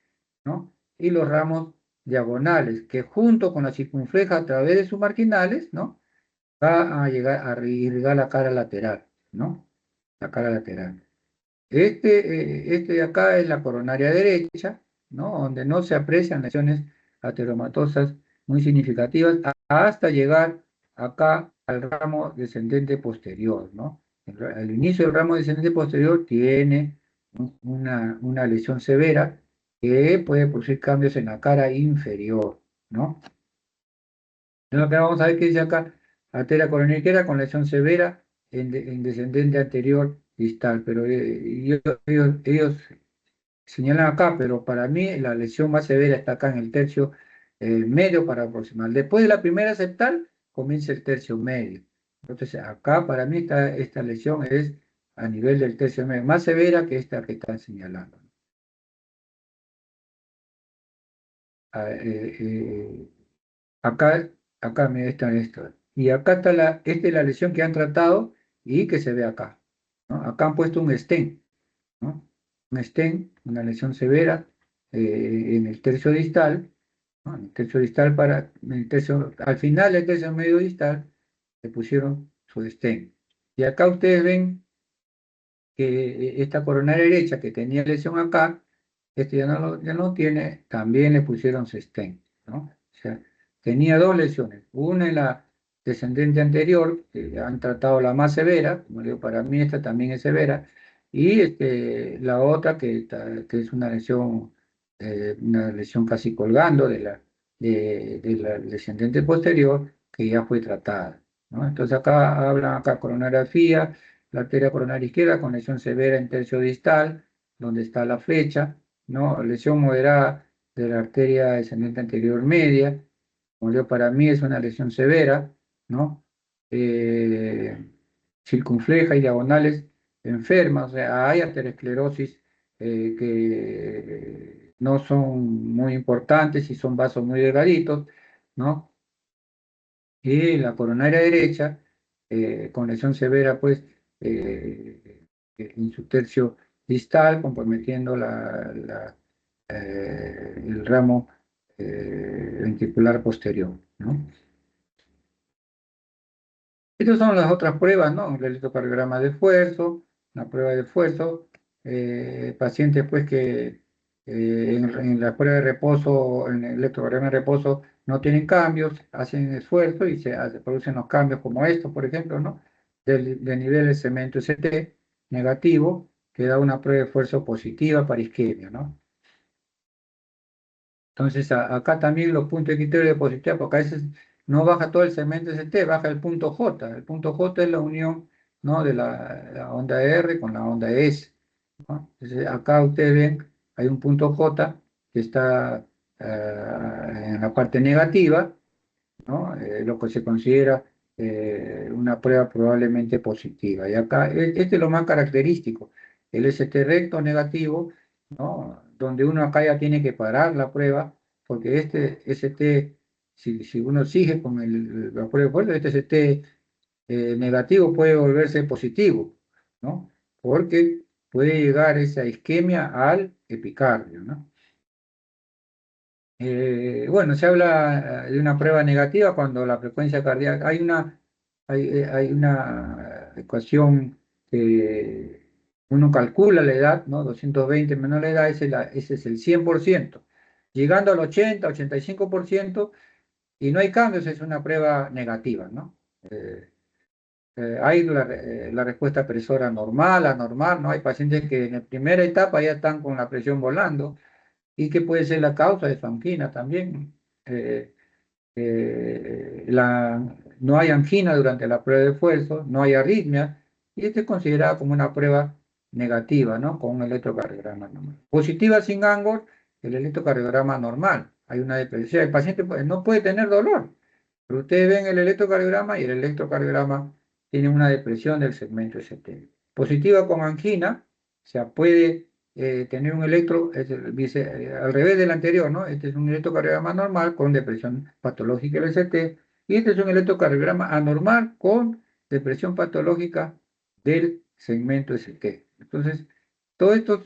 ¿no? Y los ramos diagonales, que junto con la circunfleja a través de sus marginales, ¿no? Va a llegar a irrigar la cara lateral, ¿no? La cara lateral. Este de acá es la coronaria derecha, ¿no? Donde no se aprecian lesiones ateromatosas muy significativas hasta llegar acá al ramo descendente posterior, ¿no? Al inicio del ramo descendente posterior tiene una lesión severa que puede producir cambios en la cara inferior, ¿no? Entonces acá vamos a ver qué dice acá, arteria coronaria con lesión severa en descendente anterior distal, pero ellos señalan acá, pero para mí la lesión más severa está acá en el tercio medio para proximal. Después de la primera septal, comienza el tercio medio. Entonces, acá para mí esta lesión es a nivel del tercio medio, más severa que esta que están señalando. Ah, acá, acá me está esto. Y acá está esta es la lesión que han tratado y que se ve acá, ¿no? Acá han puesto un stent, ¿no? Un stent, una lesión severa en el tercio distal, ¿no? En el tercio distal al final del tercio medio distal le pusieron su stent. Y acá ustedes ven que esta coronaria derecha que tenía lesión acá, este ya no tiene, también le pusieron sostén, ¿no? O sea, tenía dos lesiones, una en la descendente anterior, que han tratado la más severa, como digo, para mí esta también es severa, y la otra que es una lesión casi colgando de la descendente posterior, que ya fue tratada, ¿no? Entonces acá hablan acá coronariografía, la arteria coronaria izquierda con lesión severa en tercio distal, donde está la flecha, ¿no? Lesión moderada de la arteria descendente anterior media, como yo para mí es una lesión severa, ¿no? Eh, Circunfleja y diagonales enfermas, o sea, hay arteriosclerosis que no son muy importantes y son vasos muy delgaditos, ¿no? Y la coronaria derecha, con lesión severa, pues, en su tercio distal, comprometiendo el ramo ventricular posterior, ¿no? Estas son las otras pruebas, ¿no? El electrocardiograma de esfuerzo, la prueba de esfuerzo, pacientes pues que en la prueba de reposo, en el electrocardiograma de reposo no tienen cambios, hacen esfuerzo y se producen los cambios como estos, por ejemplo, ¿no? De nivel de cemento ST negativo, que da una prueba de esfuerzo positiva para isquemia, ¿no? Entonces, acá también los puntos de criterio de positividad, porque a veces no baja todo el segmento ST, baja el punto J. El punto J es la unión, ¿no? de la onda R con la onda S, ¿no? Entonces, acá ustedes ven, hay un punto J que está en la parte negativa, ¿no? Lo que se considera una prueba probablemente positiva. Y acá, este es lo más característico, el ST recto negativo, ¿no? Donde uno acá ya tiene que parar la prueba, porque este ST, si uno sigue con la prueba de fuerza, este ST negativo puede volverse positivo, ¿no? Porque puede llegar esa isquemia al epicardio, ¿no? Bueno, se habla de una prueba negativa cuando la frecuencia cardíaca, hay una ecuación que uno calcula la edad, ¿no? 220 menos la edad, ese es el 100%. Llegando al 80, 85% y no hay cambios, es una prueba negativa, ¿no? Hay la respuesta presora normal, anormal, ¿no? Hay pacientes que en la primera etapa ya están con la presión volando y que puede ser la causa de su angina también. Eh, no hay angina durante la prueba de esfuerzo, no hay arritmia, y esto es considerado como una prueba negativa, ¿no? Con un electrocardiograma normal. Positiva sin Angor, el electrocardiograma normal. Hay una depresión, el paciente no puede tener dolor, pero ustedes ven el electrocardiograma y el electrocardiograma tiene una depresión del segmento ST. Positiva con angina, o sea, puede tener un al revés del anterior, ¿no? Este es un electrocardiograma normal con depresión patológica del ST y este es un electrocardiograma anormal con depresión patológica del segmento ST. Entonces, todo esto,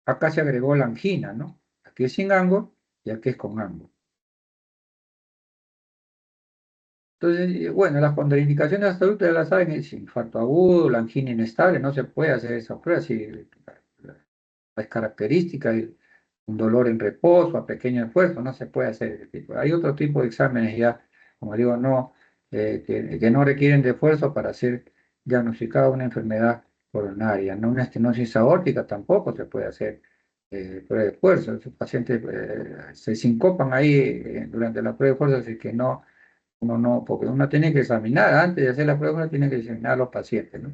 acá se agregó la angina, ¿no? Aquí es sin Angor y aquí es con Angor. Entonces, bueno, las contraindicaciones de la salud ya las saben, es infarto agudo, la angina inestable, no se puede hacer esa prueba, si es característica, un dolor en reposo, a pequeño esfuerzo, no se puede hacer ese tipo. Hay otro tipo de exámenes ya, como digo, no, que no requieren de esfuerzo para ser diagnosticada una enfermedad coronaria, no una estenosis aórtica tampoco se puede hacer prueba de esfuerzo. Los pacientes se sincopan ahí durante la prueba de esfuerzo, así que no, uno no, porque uno tiene que examinar, antes de hacer la prueba, uno tiene que examinar a los pacientes, ¿no?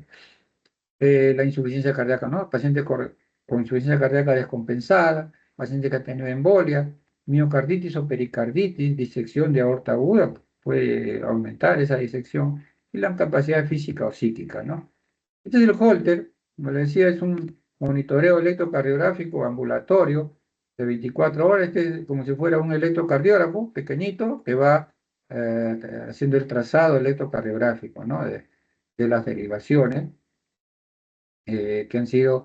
La insuficiencia cardíaca, ¿no? Paciente con insuficiencia cardíaca descompensada, paciente que ha tenido embolia, miocarditis o pericarditis, disección de aorta aguda, puede aumentar esa disección, y la incapacidad física o psíquica, ¿no? Este es el Holter, como le decía, es un monitoreo electrocardiográfico ambulatorio de 24 horas. Este es como si fuera un electrocardiógrafo pequeñito que va haciendo el trazado electrocardiográfico, ¿no? De las derivaciones que han sido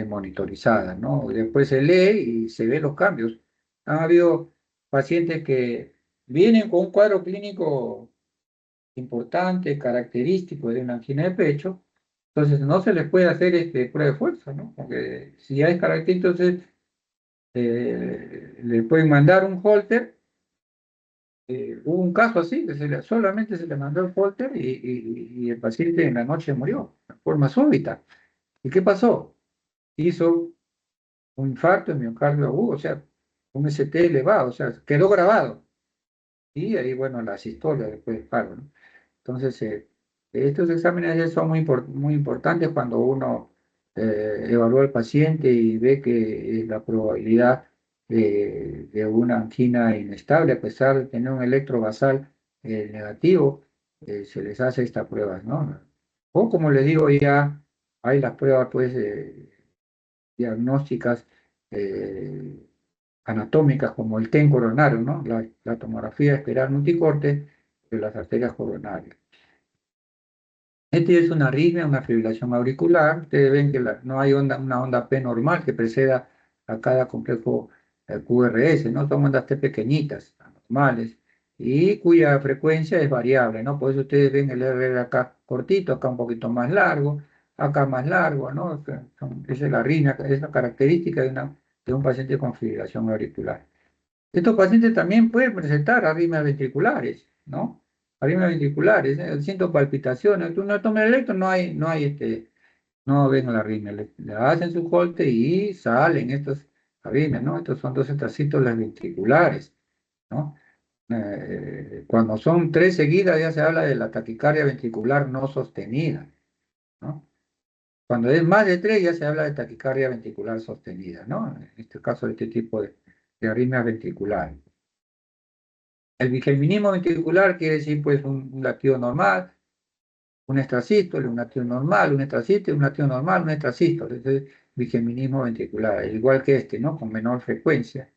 monitorizadas, ¿no? Y después se lee y se ven los cambios. Han habido pacientes que vienen con un cuadro clínico importante, característico de una angina de pecho, entonces no se les puede hacer prueba de fuerza, ¿no? Porque si ya es característico, entonces le pueden mandar un Holter. Hubo un caso así, que solamente se le mandó el Holter y el paciente en la noche murió de forma súbita. ¿Y qué pasó? Hizo un infarto de miocardio agudo, o sea, un ST elevado, o sea, quedó grabado. Y ahí, bueno, la sistolia después del paro, ¿no? Entonces, estos exámenes son muy importantes cuando uno evalúa al paciente y ve que la probabilidad de una angina inestable, a pesar de tener un electrovasal negativo, se les hace estas pruebas, ¿no? O como les digo, ya hay las pruebas, pues, diagnósticas eh, anatómicas como el TEN coronario, ¿no? La tomografía espiral multicorte de las arterias coronarias. Este es una arritmia, una fibrilación auricular. Ustedes ven que no hay una onda P normal que preceda a cada complejo QRS, ¿no? Son ondas T pequeñitas, anormales, y cuya frecuencia es variable, ¿no? Por eso ustedes ven el RR acá cortito, acá un poquito acá más largo, ¿no? Esa es la arritmia, es la característica de un paciente con fibrilación auricular. Estos pacientes también pueden presentar arritmias ventriculares, ¿no? Arritmias ventriculares, siento palpitaciones. Tú no tomas el electro, no ven la arritmia. Le hacen su Holter y salen estas arritmias, ¿no? Estos son dos las ventriculares, ¿no? Cuando son tres seguidas ya se habla de la taquicardia ventricular no sostenida, ¿no? Cuando es más de tres ya se habla de taquicardia ventricular sostenida, ¿no? En este caso, de este tipo de arritmias ventriculares. El bigeminismo ventricular quiere decir pues un latido normal, un extrasístole, un latido normal, un extrasístole, un latido normal, un extrasístole. Ese es bigeminismo ventricular, igual que este, ¿no? Con menor frecuencia.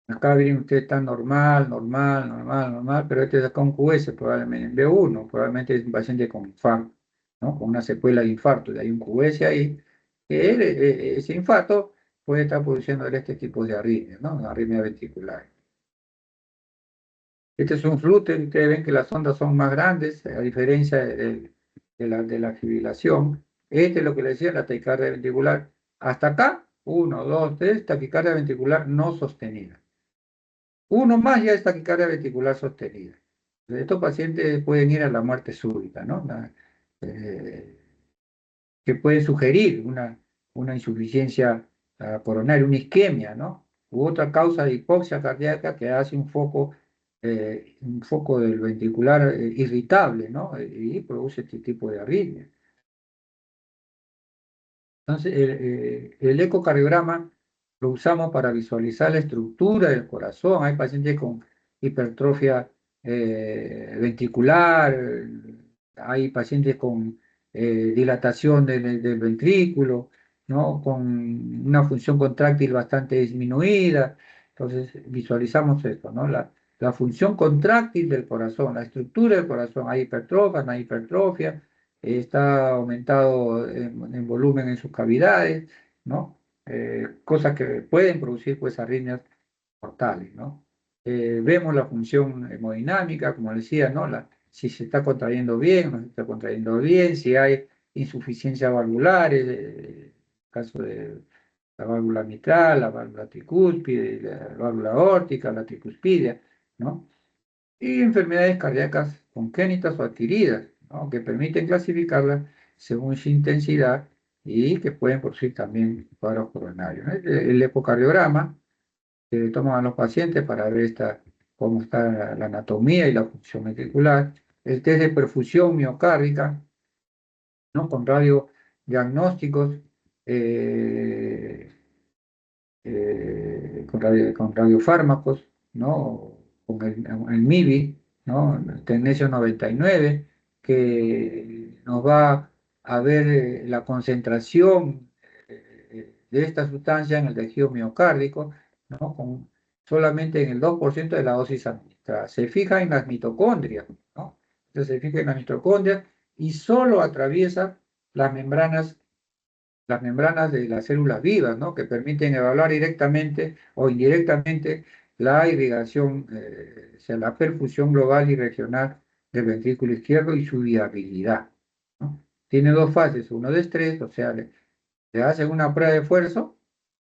Acá viene usted está normal, pero este es acá un QS, probablemente en B1, probablemente es un paciente con infarto, ¿no? Con una secuela de infarto, y hay un QS ahí, que ese infarto puede estar produciendo este tipo de arritmia, ¿no? Una arritmia ventricular. Este es un flúter, ustedes ven que las ondas son más grandes, a diferencia de la fibrilación. Este es lo que le decía, la taquicardia ventricular. Hasta acá, uno, dos, tres, taquicardia ventricular no sostenida. Uno más ya es taquicardia ventricular sostenida. Estos pacientes pueden ir a la muerte súbita, ¿no? Eh, que puede sugerir una insuficiencia coronaria, una isquemia, ¿no? U otra causa de hipoxia cardíaca que hace un foco del ventricular irritable, ¿no? Y produce este tipo de arritmia. Entonces, el ecocardiograma lo usamos para visualizar la estructura del corazón. Hay pacientes con hipertrofia ventricular, hay pacientes con dilatación del ventrículo, ¿no? Con una función contráctil bastante disminuida. Entonces, visualizamos esto, ¿no? La función contráctil del corazón, la estructura del corazón. Hay hipertrofia, no hay hipertrofia, está aumentado en volumen en sus cavidades, ¿no? Cosas que pueden producir pues arritmias mortales, ¿no? Vemos la función hemodinámica, como decía, ¿no? Si se está contrayendo bien, no se está contrayendo bien, si hay insuficiencias valvulares, caso de la válvula mitral, la válvula tricúspide, la válvula aórtica, la tricuspidia, ¿no? Y enfermedades cardíacas congénitas o adquiridas, ¿no? Que permiten clasificarlas según su intensidad y que pueden producir también cuadros coronarios, ¿no? El ecocardiograma que le toman a los pacientes para ver cómo está la anatomía y la función ventricular, el test de perfusión miocárdica, ¿no? Con radiodiagnósticos, eh, con radiofármacos, ¿no? Con el MIBI, ¿no? El Tecnesio 99, que nos va a ver la concentración de esta sustancia en el tejido miocárdico, ¿no? Solamente en el 2% de la dosis administrada. Se fija en las mitocondrias, ¿no? Entonces se fija en las mitocondrias y solo atraviesa las membranas de las células vivas, ¿no? Que permiten evaluar directamente o indirectamente la irrigación, o sea, la perfusión global y regional del ventrículo izquierdo y su viabilidad, ¿no? Tiene dos fases, uno de estrés, o sea, le hacen una prueba de esfuerzo,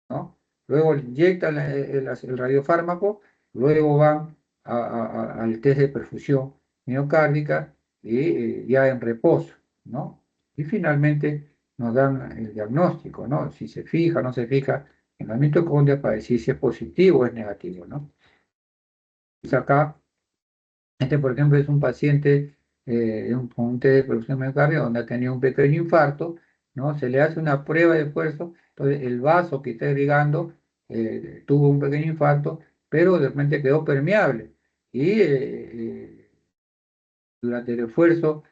¿no? Luego le inyectan el radiofármaco, luego van al test de perfusión miocárdica y ya en reposo, ¿no? Y finalmente nos dan el diagnóstico, ¿no? Si se fija o no se fija en la mitocondria para decir si es positivo o es negativo, ¿no? Pues acá, por ejemplo, es un paciente con un test de perfusión miocárdica donde ha tenido un pequeño infarto, ¿no? Se le hace una prueba de esfuerzo, entonces el vaso que está irrigando tuvo un pequeño infarto, pero de repente quedó permeable. Y durante el esfuerzo,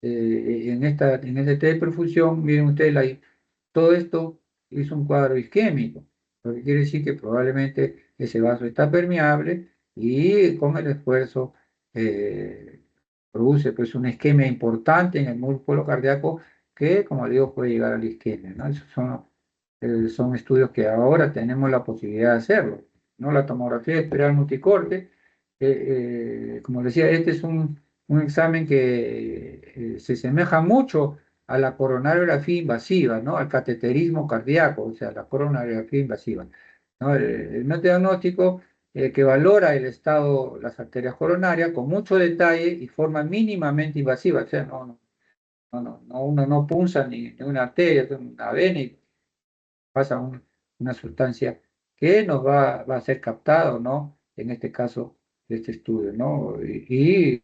en este test de perfusión, miren ustedes, todo esto hizo un cuadro isquémico, lo que quiere decir que probablemente ese vaso está permeable y con el esfuerzo produce pues una isquemia importante en el músculo cardíaco que, como digo, puede llegar a la isquemia, ¿no? Esos son estudios que ahora tenemos la posibilidad de hacerlo, ¿no? La tomografía espiral multicorte, como decía, este es un examen que se asemeja mucho a la coronariografía invasiva, ¿no? Al cateterismo cardíaco, o sea, la coronariografía invasiva, ¿no? El método diagnóstico que valora el estado, las arterias coronarias con mucho detalle y forma mínimamente invasiva, o sea, uno no punza ni una arteria, una vena y pasa una sustancia que nos va a ser captada o no, en este caso, de este estudio, ¿no? Y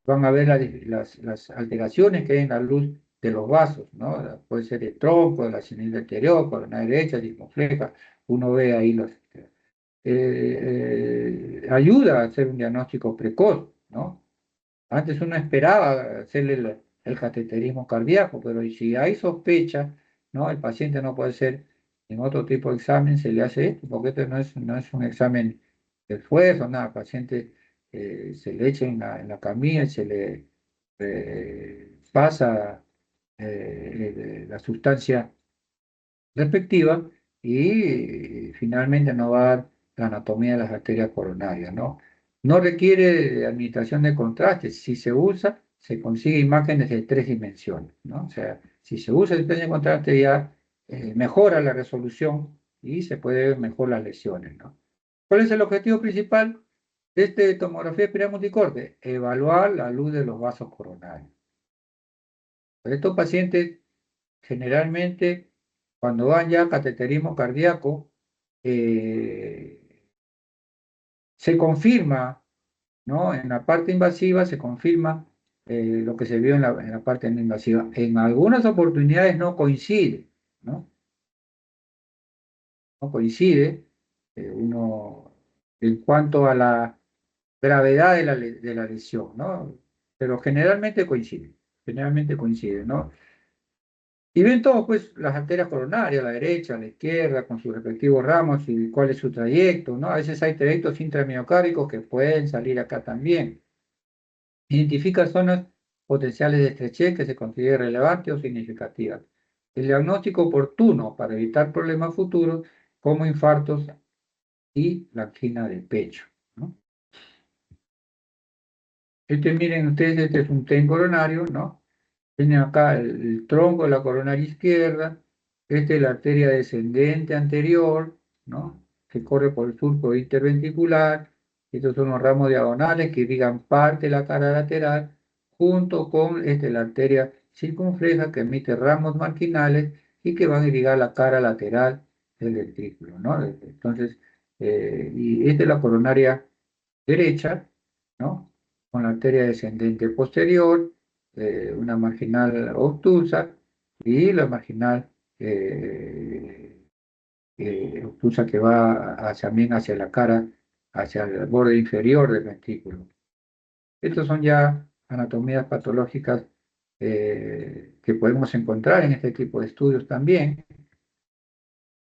van a ver las alteraciones que hay en la luz de los vasos, ¿no? Puede ser el tronco, la cintura anterior, coronaria derecha, disconfleja, uno ve ahí ayuda a hacer un diagnóstico precoz, ¿no? Antes uno esperaba hacerle el cateterismo cardíaco, pero si hay sospecha, ¿no? El paciente no puede ser en otro tipo de examen, se le hace esto, porque esto no es un examen de esfuerzo, nada, el paciente se le echa en la camilla y se le pasa la sustancia respectiva y finalmente nos va a dar la anatomía de las arterias coronarias, ¿no? No requiere de administración de contraste. Si se usa, se consigue imágenes de 3 dimensiones, ¿no? O sea, si se usa el de contraste ya mejora la resolución y se puede ver mejor las lesiones, ¿no? ¿Cuál es el objetivo principal de este tomografía espiral multicorte? Evaluar la luz de los vasos coronarios. Estos pacientes generalmente cuando van ya a cateterismo cardíaco, eh, se confirma, ¿no? En la parte invasiva se confirma lo que se vio en la parte no invasiva. En algunas oportunidades no coincide, ¿no? No coincide en cuanto a la gravedad de la lesión, ¿no? Pero generalmente coincide, ¿no? Y ven todos, pues, las arterias coronarias, la derecha, la izquierda, con sus respectivos ramos y cuál es su trayecto, ¿no? A veces hay trayectos intramiocárdicos que pueden salir acá también. Identifica zonas potenciales de estrechez que se consideren relevantes o significativas. El diagnóstico oportuno para evitar problemas futuros como infartos y la angina del pecho, ¿no? Miren ustedes, este es un TEN coronario, ¿no? Tienen acá el tronco de la coronaria izquierda, esta es la arteria descendente anterior, ¿no? Que corre por el surco interventricular. Estos son los ramos diagonales que irrigan parte de la cara lateral, junto con la arteria circunfleja que emite ramos marginales y que van a irrigar la cara lateral del ventrículo, ¿no? Entonces, y esta es la coronaria derecha, ¿no? Con la arteria descendente posterior, una marginal obtusa y la marginal obtusa que va también hacia la cara, hacia el borde inferior del ventrículo. Estos son ya anatomías patológicas que podemos encontrar en este tipo de estudios también.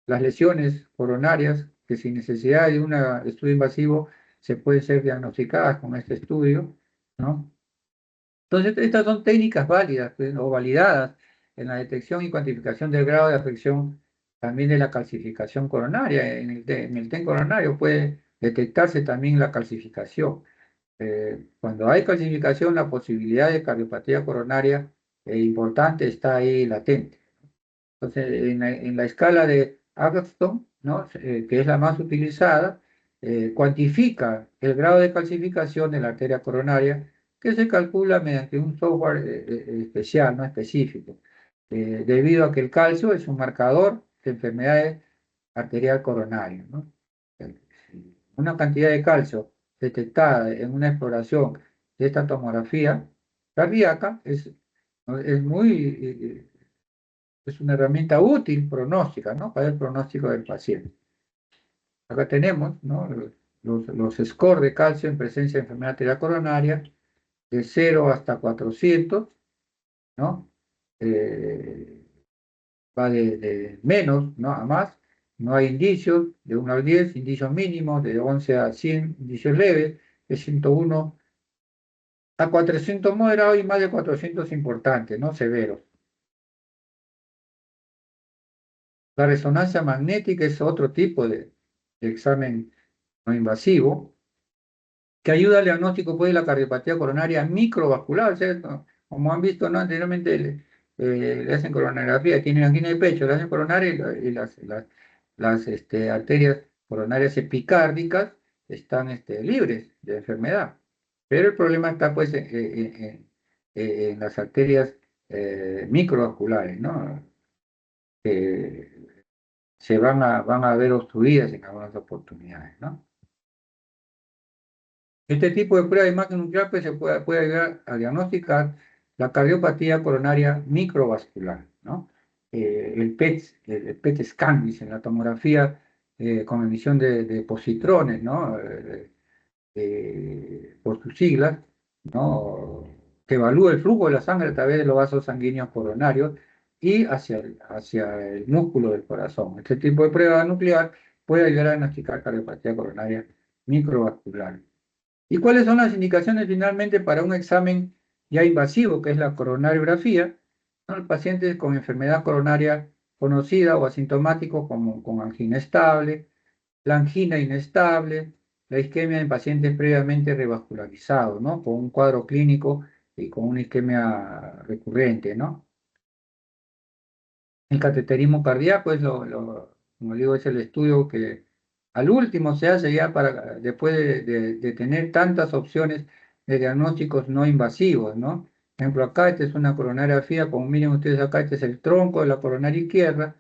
Las lesiones coronarias, que sin necesidad de un estudio invasivo se pueden ser diagnosticadas con este estudio, ¿no? Entonces, estas son técnicas válidas pues, o validadas en la detección y cuantificación del grado de afección también de la calcificación coronaria. En el TEN coronario puede detectarse también la calcificación. Cuando hay calcificación, la posibilidad de cardiopatía coronaria importante está ahí latente. Entonces, en la escala de Agatston, ¿no? Que es la más utilizada, cuantifica el grado de calcificación de la arteria coronaria, que se calcula mediante un software especial, no específico, debido a que el calcio es un marcador de enfermedades arterial coronaria, ¿no? Eh, Una cantidad de calcio detectada en una exploración de esta tomografía cardíaca es muy es una herramienta útil pronóstica, ¿no? Para el pronóstico del paciente. Acá tenemos, ¿no? Los scores de calcio en presencia de enfermedad arterial coronaria de 0 hasta 400, ¿no? Eh, Va de menos, ¿no? A más. No hay indicios, de 1 al 10, indicios mínimos, de 11 a 100, indicios leves, de 101 a 400 moderados y más de 400 importantes, ¿no? Severos. La resonancia magnética es otro tipo de examen no invasivo, que ayuda al diagnóstico pues, de la cardiopatía coronaria microvascular. O sea, como han visto ¿no? anteriormente, le hacen coronariografía, tienen angina de pecho, le hacen coronaria y las arterias coronarias epicárdicas están libres de enfermedad. Pero el problema está pues en las arterias microvasculares, ¿no? Que van a ver obstruidas en algunas oportunidades, ¿no? Este tipo de prueba de imagen nuclear pues, puede ayudar a diagnosticar la cardiopatía coronaria microvascular, ¿no? El PET scan, dice, la tomografía con emisión de positrones, ¿no? Por sus siglas, ¿no? Que evalúa el flujo de la sangre a través de los vasos sanguíneos coronarios y hacia el músculo del corazón. Este tipo de prueba nuclear puede ayudar a diagnosticar cardiopatía coronaria microvascular. ¿Y cuáles son las indicaciones finalmente para un examen ya invasivo, que es la coronariografía? ¿No? El paciente con enfermedad coronaria conocida o asintomático como con angina estable, la angina inestable, la isquemia en pacientes previamente revascularizados, ¿no? Con un cuadro clínico y con una isquemia recurrente, ¿no? El cateterismo cardíaco es como digo, es el estudio que al último se hace ya para, después de tener tantas opciones de diagnósticos no invasivos, ¿no? Por ejemplo, acá esta es una coronariografía, como miren ustedes acá, este es el tronco de la coronaria izquierda,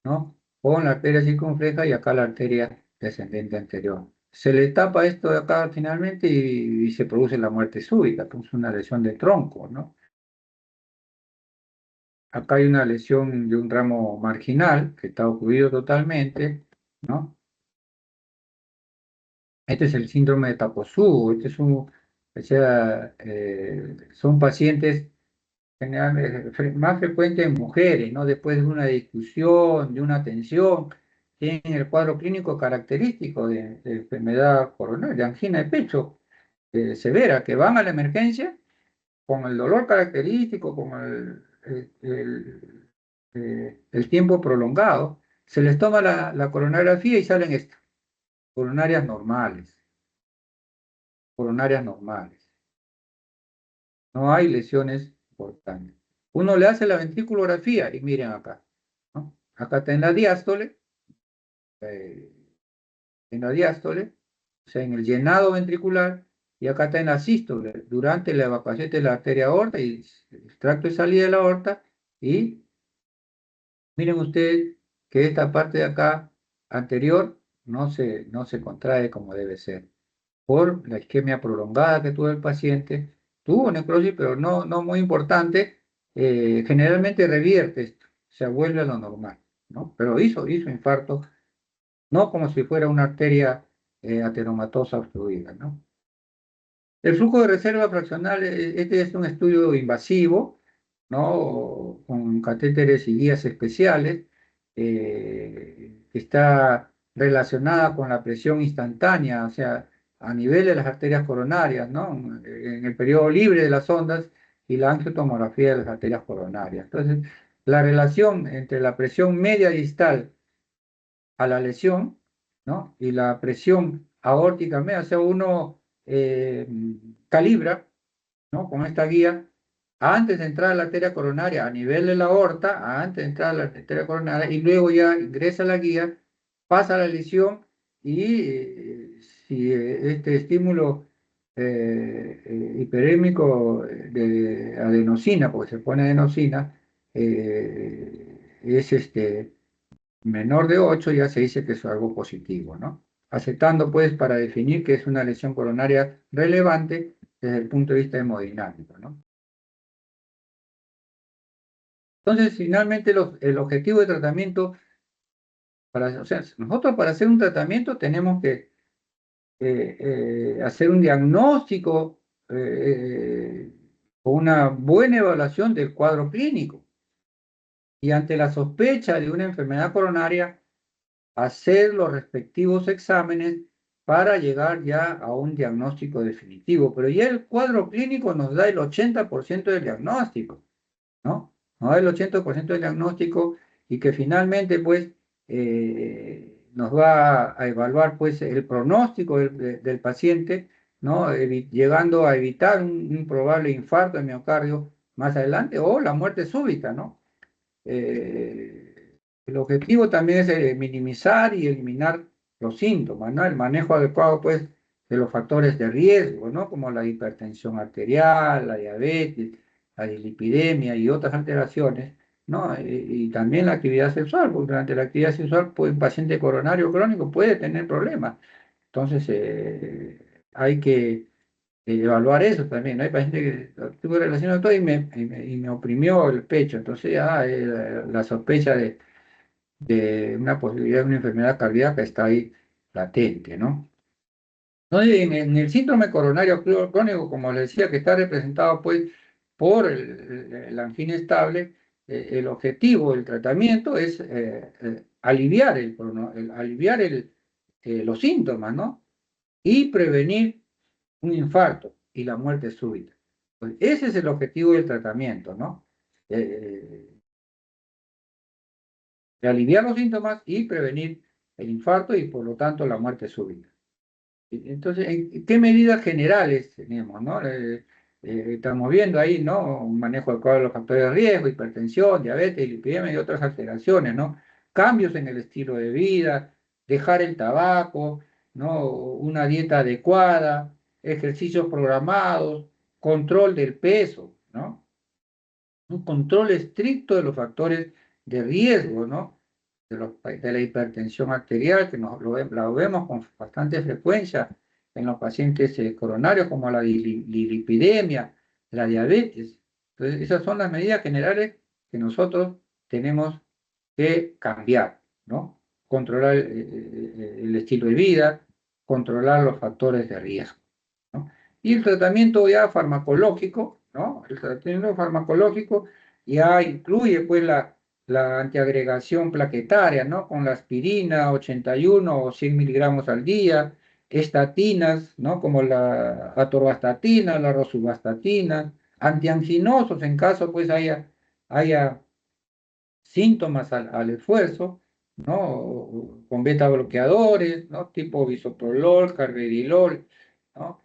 ¿no? Con la arteria circunfleja y acá la arteria descendente anterior. Se le tapa esto de acá finalmente y se produce la muerte súbita, que es una lesión de tronco, ¿no? Acá hay una lesión de un ramo marginal que está ocluido totalmente, ¿no? Este es el síndrome de Takotsubo. O sea, son pacientes generalmente más frecuentes en mujeres, ¿no? Después de una discusión, de una tensión, tienen el cuadro clínico característico de enfermedad coronaria, de angina de pecho severa, que van a la emergencia con el dolor característico, con el tiempo prolongado, se les toma la coronariografía y salen estas, coronarias normales, coronarias normales. No hay lesiones importantes. Uno le hace la ventriculografía y miren acá, ¿no? Acá está eh, en la diástole, o sea, en el llenado ventricular, y acá está en la sístole, durante la evacuación de la arteria aorta y el extracto de salida de la aorta, y miren ustedes que esta parte de acá anterior no se contrae como debe ser, por la isquemia prolongada que tuvo el paciente. Tuvo necrosis, pero no muy importante. Generalmente revierte esto, se vuelve a lo normal, ¿no? Pero hizo infarto, no como si fuera una arteria ateromatosa obstruida, ¿no? El flujo de reserva fraccional, este es un estudio invasivo, ¿no? Con catéteres y guías especiales, que está relacionada con la presión instantánea, o sea, a nivel de las arterias coronarias, ¿no? En el periodo libre de las ondas y la angiotomografía de las arterias coronarias. Entonces, la relación entre la presión media distal a la lesión, ¿no? Y la presión aórtica media, o sea, uno calibra, ¿no? Con esta guía, antes de entrar a la arteria coronaria, a nivel de la aorta, antes de entrar a la arteria coronaria, y luego ya ingresa la guía, pasa la lesión y si este estímulo hiperémico de adenosina, porque se pone adenosina, es menor de 8, ya se dice que es algo positivo, ¿no? Aceptando, pues, para definir que es una lesión coronaria relevante desde el punto de vista hemodinámico, ¿no? Entonces, finalmente, el objetivo de tratamiento, o sea, nosotros para hacer un tratamiento tenemos que hacer un diagnóstico o una buena evaluación del cuadro clínico y ante la sospecha de una enfermedad coronaria, hacer los respectivos exámenes para llegar ya a un diagnóstico definitivo. Pero ya el cuadro clínico nos da el 80% del diagnóstico, ¿no? Nos da el 80% del diagnóstico y que finalmente, pues, nos va a evaluar, pues, el pronóstico del paciente, ¿no? Llegando a evitar un probable infarto de miocardio más adelante o la muerte súbita, ¿no? El objetivo también es minimizar y eliminar los síntomas, ¿no? El manejo adecuado, pues, de los factores de riesgo, ¿no? Como la hipertensión arterial, la diabetes, la dislipidemia y otras alteraciones, ¿no? Y también la actividad sexual, porque durante la actividad sexual, pues, un paciente coronario crónico puede tener problemas. Entonces, hay que evaluar eso también, ¿no? Hay pacientes que tuve relación todo y me oprimió el pecho, entonces ya la sospecha de una posibilidad de una enfermedad cardíaca está ahí latente, ¿no? Entonces, en el síndrome coronario crónico, como les decía, que está representado pues por la angina estable, el objetivo del tratamiento es aliviar los síntomas, ¿no? Y prevenir un infarto y la muerte súbita. Pues ese es el objetivo del tratamiento, ¿no? De aliviar los síntomas y prevenir el infarto y por lo tanto la muerte súbita. Entonces, ¿qué medidas generales tenemos, no? Estamos viendo ahí, ¿no? Un manejo adecuado de los factores de riesgo, hipertensión, diabetes, lipidemia y otras alteraciones, ¿no? Cambios en el estilo de vida, dejar el tabaco, ¿no? Una dieta adecuada, ejercicios programados, control del peso, ¿no? Un control estricto de los factores de riesgo, ¿no? De la hipertensión arterial, que la vemos con bastante frecuencia en los pacientes coronarios, como la lipidemia, la diabetes. Entonces, esas son las medidas generales que nosotros tenemos que cambiar, ¿no? Controlar el estilo de vida, controlar los factores de riesgo, ¿no? Y el tratamiento ya farmacológico, ¿no? El tratamiento farmacológico ya incluye pues la antiagregación plaquetaria, ¿no? Con la aspirina, 81 o 100 miligramos al día, estatinas, ¿no? Como la atorvastatina, la rosuvastatina, antianginosos en caso pues haya síntomas al esfuerzo, ¿no? Con beta bloqueadores, ¿no? Tipo bisoprolol, carvedilol, ¿no?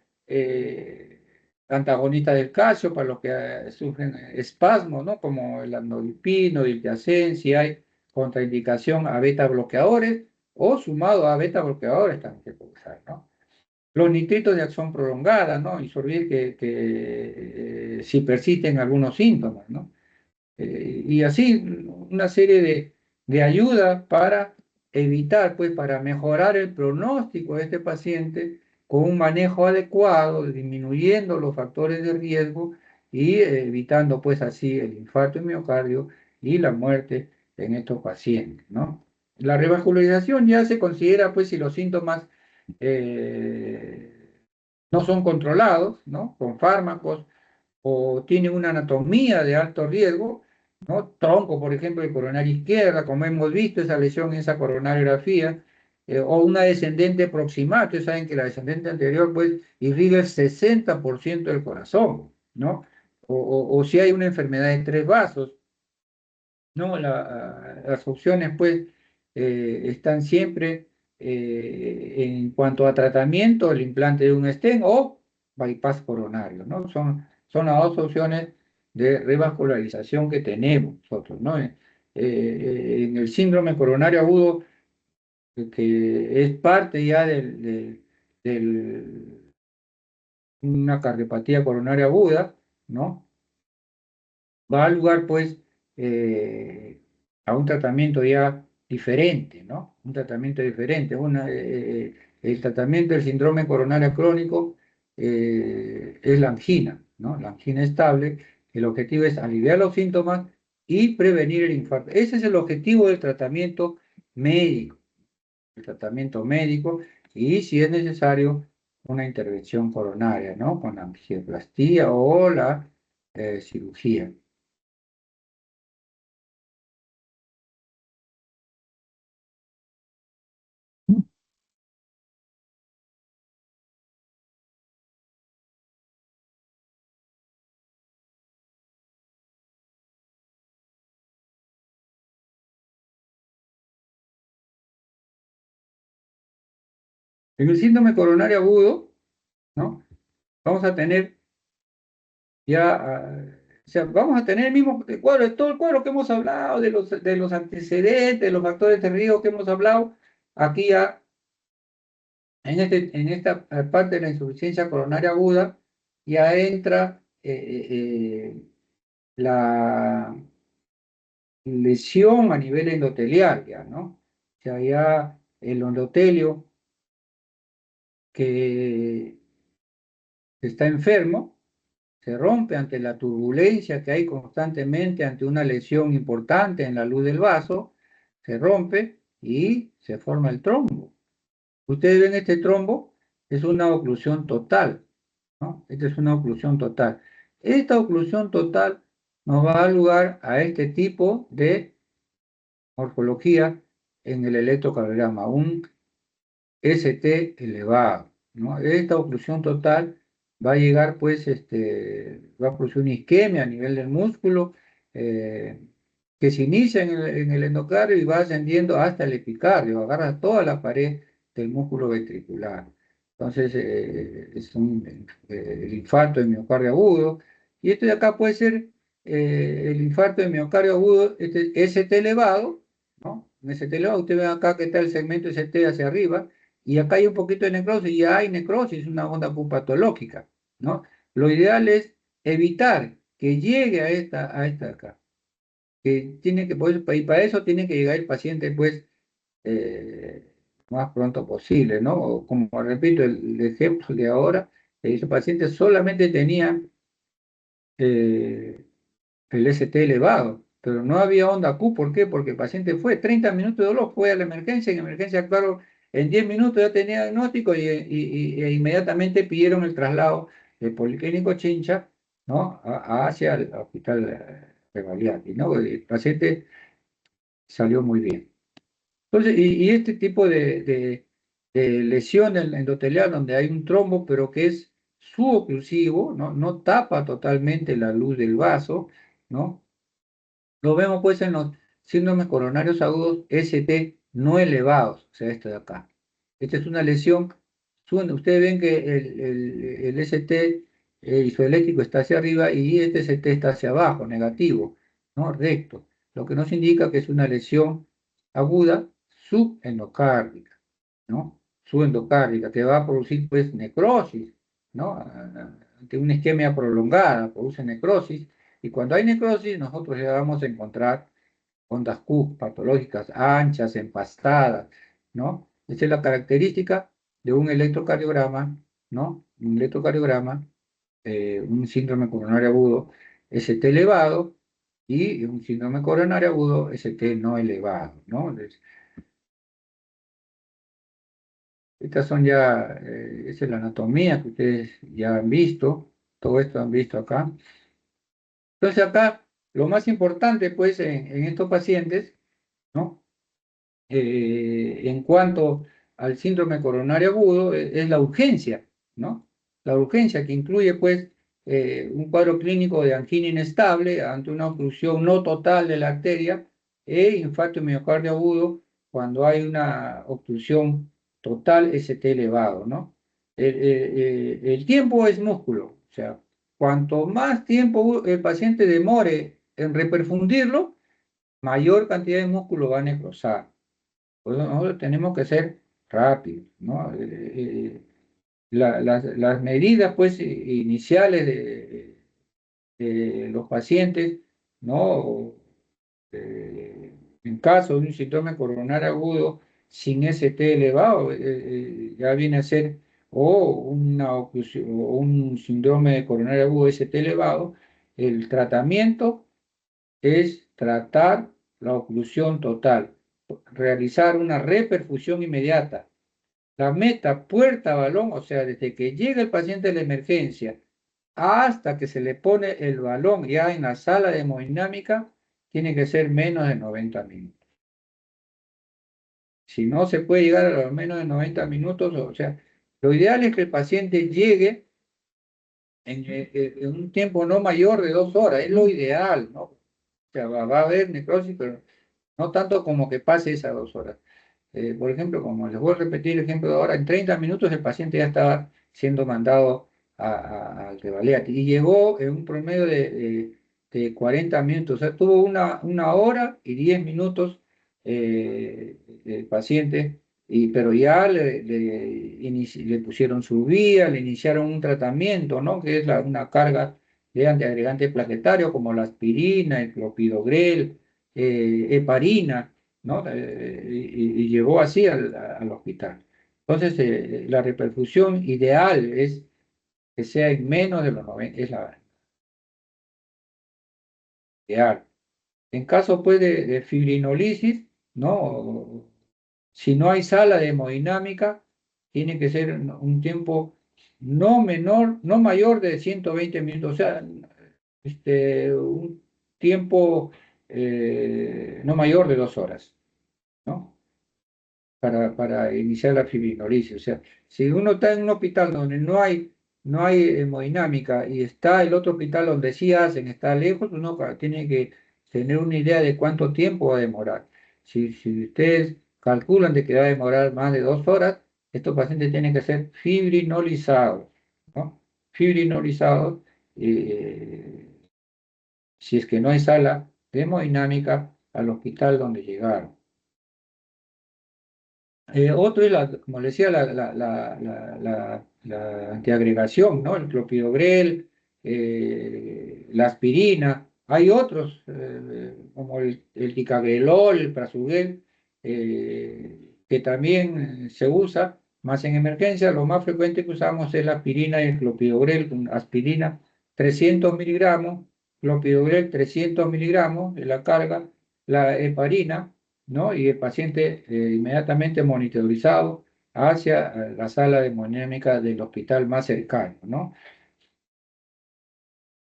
Antagonistas del calcio para los que sufren espasmos, ¿no? Como el amlodipino, diltiazem, si hay contraindicación a beta bloqueadores o sumado a beta bloqueadores también se puede usar, ¿no? Los nitritos de acción prolongada, ¿no? Y sorbir que si persisten algunos síntomas, ¿no? Y así una serie de ayudas para evitar, pues para mejorar el pronóstico de este paciente con un manejo adecuado, disminuyendo los factores de riesgo y evitando pues así el infarto de miocardio y la muerte en estos pacientes, ¿no? La revascularización ya se considera pues si los síntomas no son controlados, ¿no? Con fármacos o tienen una anatomía de alto riesgo, ¿no? Tronco, por ejemplo, de coronaria izquierda, como hemos visto esa lesión en esa coronariografía, o una descendente proximal. Ustedes saben que la descendente anterior, pues, irriga el 60% del corazón, ¿no? O si hay una enfermedad de tres vasos, ¿no? Las opciones, pues, están siempre en cuanto a tratamiento, el implante de un stent o bypass coronario, ¿no? Son las dos opciones de revascularización que tenemos nosotros, ¿no? En el síndrome coronario agudo, que es parte ya una cardiopatía coronaria aguda, ¿no? Va a lugar pues a un tratamiento ya diferente, ¿no? Un tratamiento diferente. El tratamiento del síndrome coronario crónico es la angina, ¿no? La angina estable. El objetivo es aliviar los síntomas y prevenir el infarto. Ese es el objetivo del tratamiento médico. El tratamiento médico y si es necesario una intervención coronaria, ¿no? Con la angioplastia o la cirugía. En el síndrome coronario agudo, ¿no? Vamos a tener ya, o sea, vamos a tener el mismo cuadro, todo el cuadro que hemos hablado, de los antecedentes, de los factores de riesgo que hemos hablado, aquí ya, en esta parte de la insuficiencia coronaria aguda, ya entra la lesión a nivel endotelial, ya, ¿no? O sea, ya el endotelio que está enfermo, se rompe ante la turbulencia que hay constantemente ante una lesión importante en la luz del vaso, se rompe y se forma el trombo. Ustedes ven este trombo, es una oclusión total, ¿no? Esta es una oclusión total. Esta oclusión total nos va a dar lugar a este tipo de morfología en el electrocardiograma, un ST elevado, ¿no? Esta oclusión total va a llegar, pues, va a producir una isquemia a nivel del músculo, eh, que se inicia en el endocardio y va ascendiendo hasta el epicardio, agarra toda la pared del músculo ventricular. Entonces, es el infarto de miocardio agudo. Y esto de acá puede ser el infarto de miocardio agudo, este ST elevado, ¿no? En ST elevado, usted ve acá que está el segmento ST hacia arriba y acá hay un poquito de necrosis, y ya hay necrosis, una onda patológica, ¿no? Lo ideal es evitar que llegue a esta acá, que tiene que, pues, y para eso tiene que llegar el paciente, pues, más pronto posible, ¿no? O como repito, el ejemplo de ahora, ese paciente solamente tenía eh, el ST elevado, pero no había onda Q. ¿Por qué? Porque el paciente fue 30 minutos de dolor, fue a la emergencia, en emergencia actuaron en 10 minutos, ya tenía diagnóstico e inmediatamente pidieron el traslado del Policlínico Chincha, ¿no? Hacia el hospital Revalliati, ¿no? El paciente salió muy bien. Entonces, y este tipo de lesión endotelial donde hay un trombo, pero que es suboclusivo, ¿no? No tapa totalmente la luz del vaso, ¿no? Lo vemos pues en los síndromes coronarios agudos ST no elevados, o sea, esto de acá. Esta es una lesión, ustedes ven que el ST isoeléctrico está hacia arriba y este ST está hacia abajo, negativo, ¿no? Recto, lo que nos indica que es una lesión aguda subendocárdica, ¿no? Subendocárdica, que va a producir pues necrosis, ¿no? Ante una isquemia prolongada, produce necrosis, y cuando hay necrosis, nosotros ya vamos a encontrar ondas Q patológicas anchas, empastadas, ¿no? Esa es la característica de un electrocardiograma, ¿no? Un electrocardiograma, un síndrome coronario agudo, ST elevado, y un síndrome coronario agudo, ST no elevado, ¿no? Estas son ya, esa es la anatomía que ustedes ya han visto, Todo esto han visto acá. Entonces acá lo más importante pues en estos pacientes, ¿no? En cuanto al síndrome coronario agudo, es la urgencia, ¿no? La urgencia que incluye, pues, un cuadro clínico de angina inestable ante una oclusión no total de la arteria e infarto miocardio agudo cuando hay una oclusión total ST elevado, ¿no? El tiempo es músculo, o sea, cuanto más tiempo el paciente demore en reperfundirlo, mayor cantidad de músculo va a necrosar. Pues nosotros tenemos que ser rápidos, ¿no? Las medidas, pues, iniciales de los pacientes, ¿no? En caso de un síndrome coronario agudo sin ST elevado, ya viene a ser o una o un síndrome coronario agudo ST elevado, el tratamiento es tratar la oclusión total, realizar una reperfusión inmediata. La meta puerta-balón, o sea, desde que llega el paciente a la emergencia hasta que se le pone el balón ya en la sala de hemodinámica, tiene que ser menos de 90 minutos. Si no se puede llegar a los menos de 90 minutos, o sea, lo ideal es que el paciente llegue en un tiempo no mayor de 2 horas, es lo ideal, ¿no? O sea, va a haber necrosis, pero no tanto como que pase esas 2 horas. Por ejemplo, como les voy a repetir el ejemplo de ahora, en 30 minutos el paciente ya estaba siendo mandado al Revalea y llegó en un promedio de 40 minutos, o sea, tuvo una hora y 10 minutos el paciente, pero ya le pusieron su vía, le iniciaron un tratamiento, ¿no? Que es una carga de antiagregantes plaquetarios como la aspirina, el clopidogrel, heparina, ¿no? Y llegó así al hospital. Entonces, la reperfusión ideal es que sea en menos de los 90, es la ideal. En caso, pues, de fibrinolisis, ¿no? Si no hay sala de hemodinámica, tiene que ser un tiempo no menor, no mayor de 120 minutos, o sea, un tiempo no mayor de 2 horas, ¿no? Para iniciar la fibrinolisis. O sea, si uno está en un hospital donde no hay hemodinámica y está el otro hospital donde sí hacen, está lejos, uno tiene que tener una idea de cuánto tiempo va a demorar. Si ustedes calculan de que va a demorar más de 2 horas, estos pacientes tienen que ser fibrinolizados, ¿no? Fibrinolizados, eh, si es que no hay sala de hemodinámica al hospital donde llegaron. Otro es, como le decía, la antiagregación, ¿no? El clopidogrel, la aspirina. Hay otros, como el ticagrelol, el prasugrel, que también se usa, más en emergencia. Lo más frecuente que usamos es la aspirina y el clopidogrel, con aspirina 300 miligramos, clopidogrel 300 miligramos de la carga, la heparina, ¿no? Y el paciente inmediatamente monitorizado hacia la sala de hemodinámica del hospital más cercano, ¿no?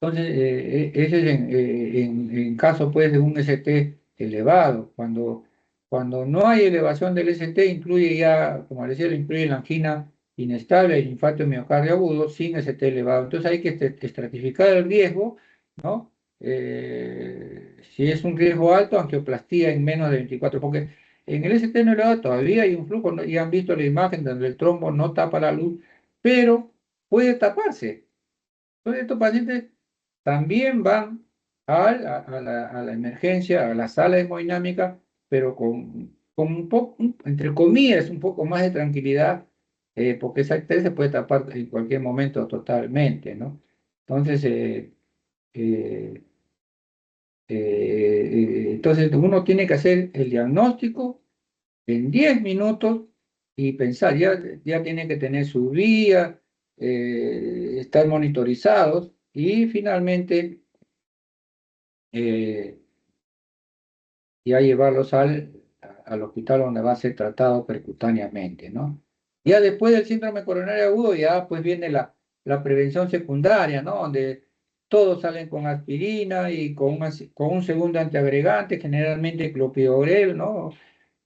Entonces, ese es en caso pues de un ST elevado. Cuando no hay elevación del ST, incluye ya, como decía, incluye la angina inestable, el infarto miocardio agudo sin ST elevado. Entonces hay que estratificar el riesgo, ¿no? Si es un riesgo alto, angioplastía en menos de 24, porque en el ST no elevado todavía hay un flujo, ¿no? Y han visto la imagen donde el trombo no tapa la luz, pero puede taparse. Entonces estos pacientes también van a la emergencia, a la sala hemodinámica, pero con un poco, entre comillas, un poco más de tranquilidad, porque esa arteria se puede tapar en cualquier momento totalmente, ¿no? Entonces, eh, entonces uno tiene que hacer el diagnóstico en 10 minutos y pensar, ya tiene que tener su vía, estar monitorizados y finalmente eh, ya llevarlos al hospital donde va a ser tratado percutáneamente, ¿no? Ya después del síndrome coronario agudo, ya pues viene la prevención secundaria, ¿no? Donde todos salen con aspirina y con un segundo antiagregante, generalmente clopidogrel, ¿no?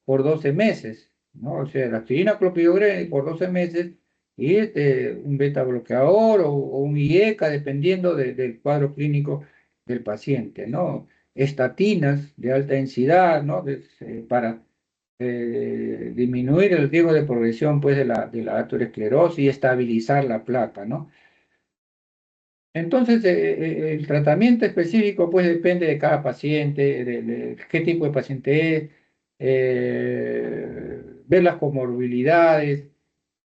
Por 12 meses, ¿no? O sea, la aspirina clopidogrel por 12 meses y un beta bloqueador o un IECA, dependiendo del cuadro clínico del paciente, ¿no? Estatinas de alta densidad, ¿no? Para disminuir el riesgo de progresión, pues, de la aterosclerosis y estabilizar la placa, ¿no? Entonces, el tratamiento específico pues depende de cada paciente, de qué tipo de paciente es, ver las comorbilidades,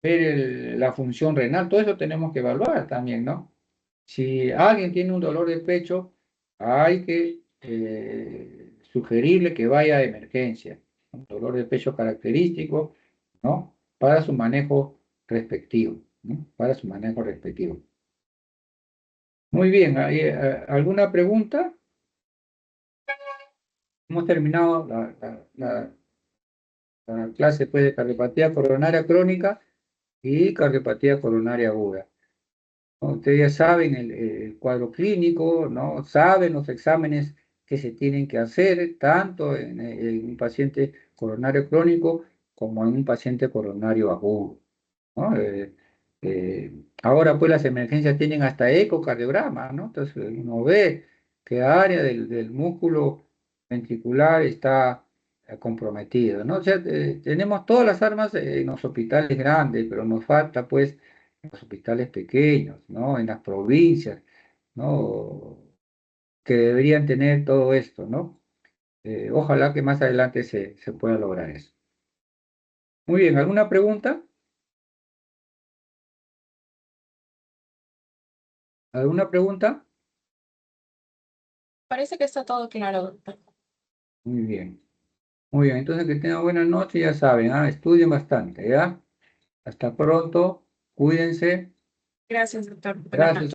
ver la función renal, todo eso tenemos que evaluar también, ¿no? Si alguien tiene un dolor de pecho, hay que sugerirle que vaya a emergencia, un dolor de pecho característico, ¿no? Para su manejo respectivo, ¿no? Para su manejo respectivo. Muy bien, ¿alguna pregunta? Hemos terminado la clase pues, de cardiopatía coronaria crónica y cardiopatía coronaria aguda. ¿No? Ustedes ya saben el cuadro clínico, ¿no? Saben los exámenes que se tienen que hacer, tanto en un paciente coronario crónico como en un paciente coronario agudo, ¿no? Ahora pues las emergencias tienen hasta ecocardiograma, ¿no? Entonces uno ve qué área del músculo ventricular está comprometido, ¿no? O sea, tenemos todas las armas en los hospitales grandes, pero nos falta pues en los hospitales pequeños, ¿no? En las provincias, ¿no? Que deberían tener todo esto, ¿no? Ojalá que más adelante se pueda lograr eso. Muy bien, ¿alguna pregunta? ¿Alguna pregunta? Parece que está todo claro, doctor. Muy bien. Muy bien, entonces que tengan buenas noches, ya saben, estudien bastante, ¿ya? Hasta pronto, cuídense, Gracias, doctor. Buenas gracias. noches.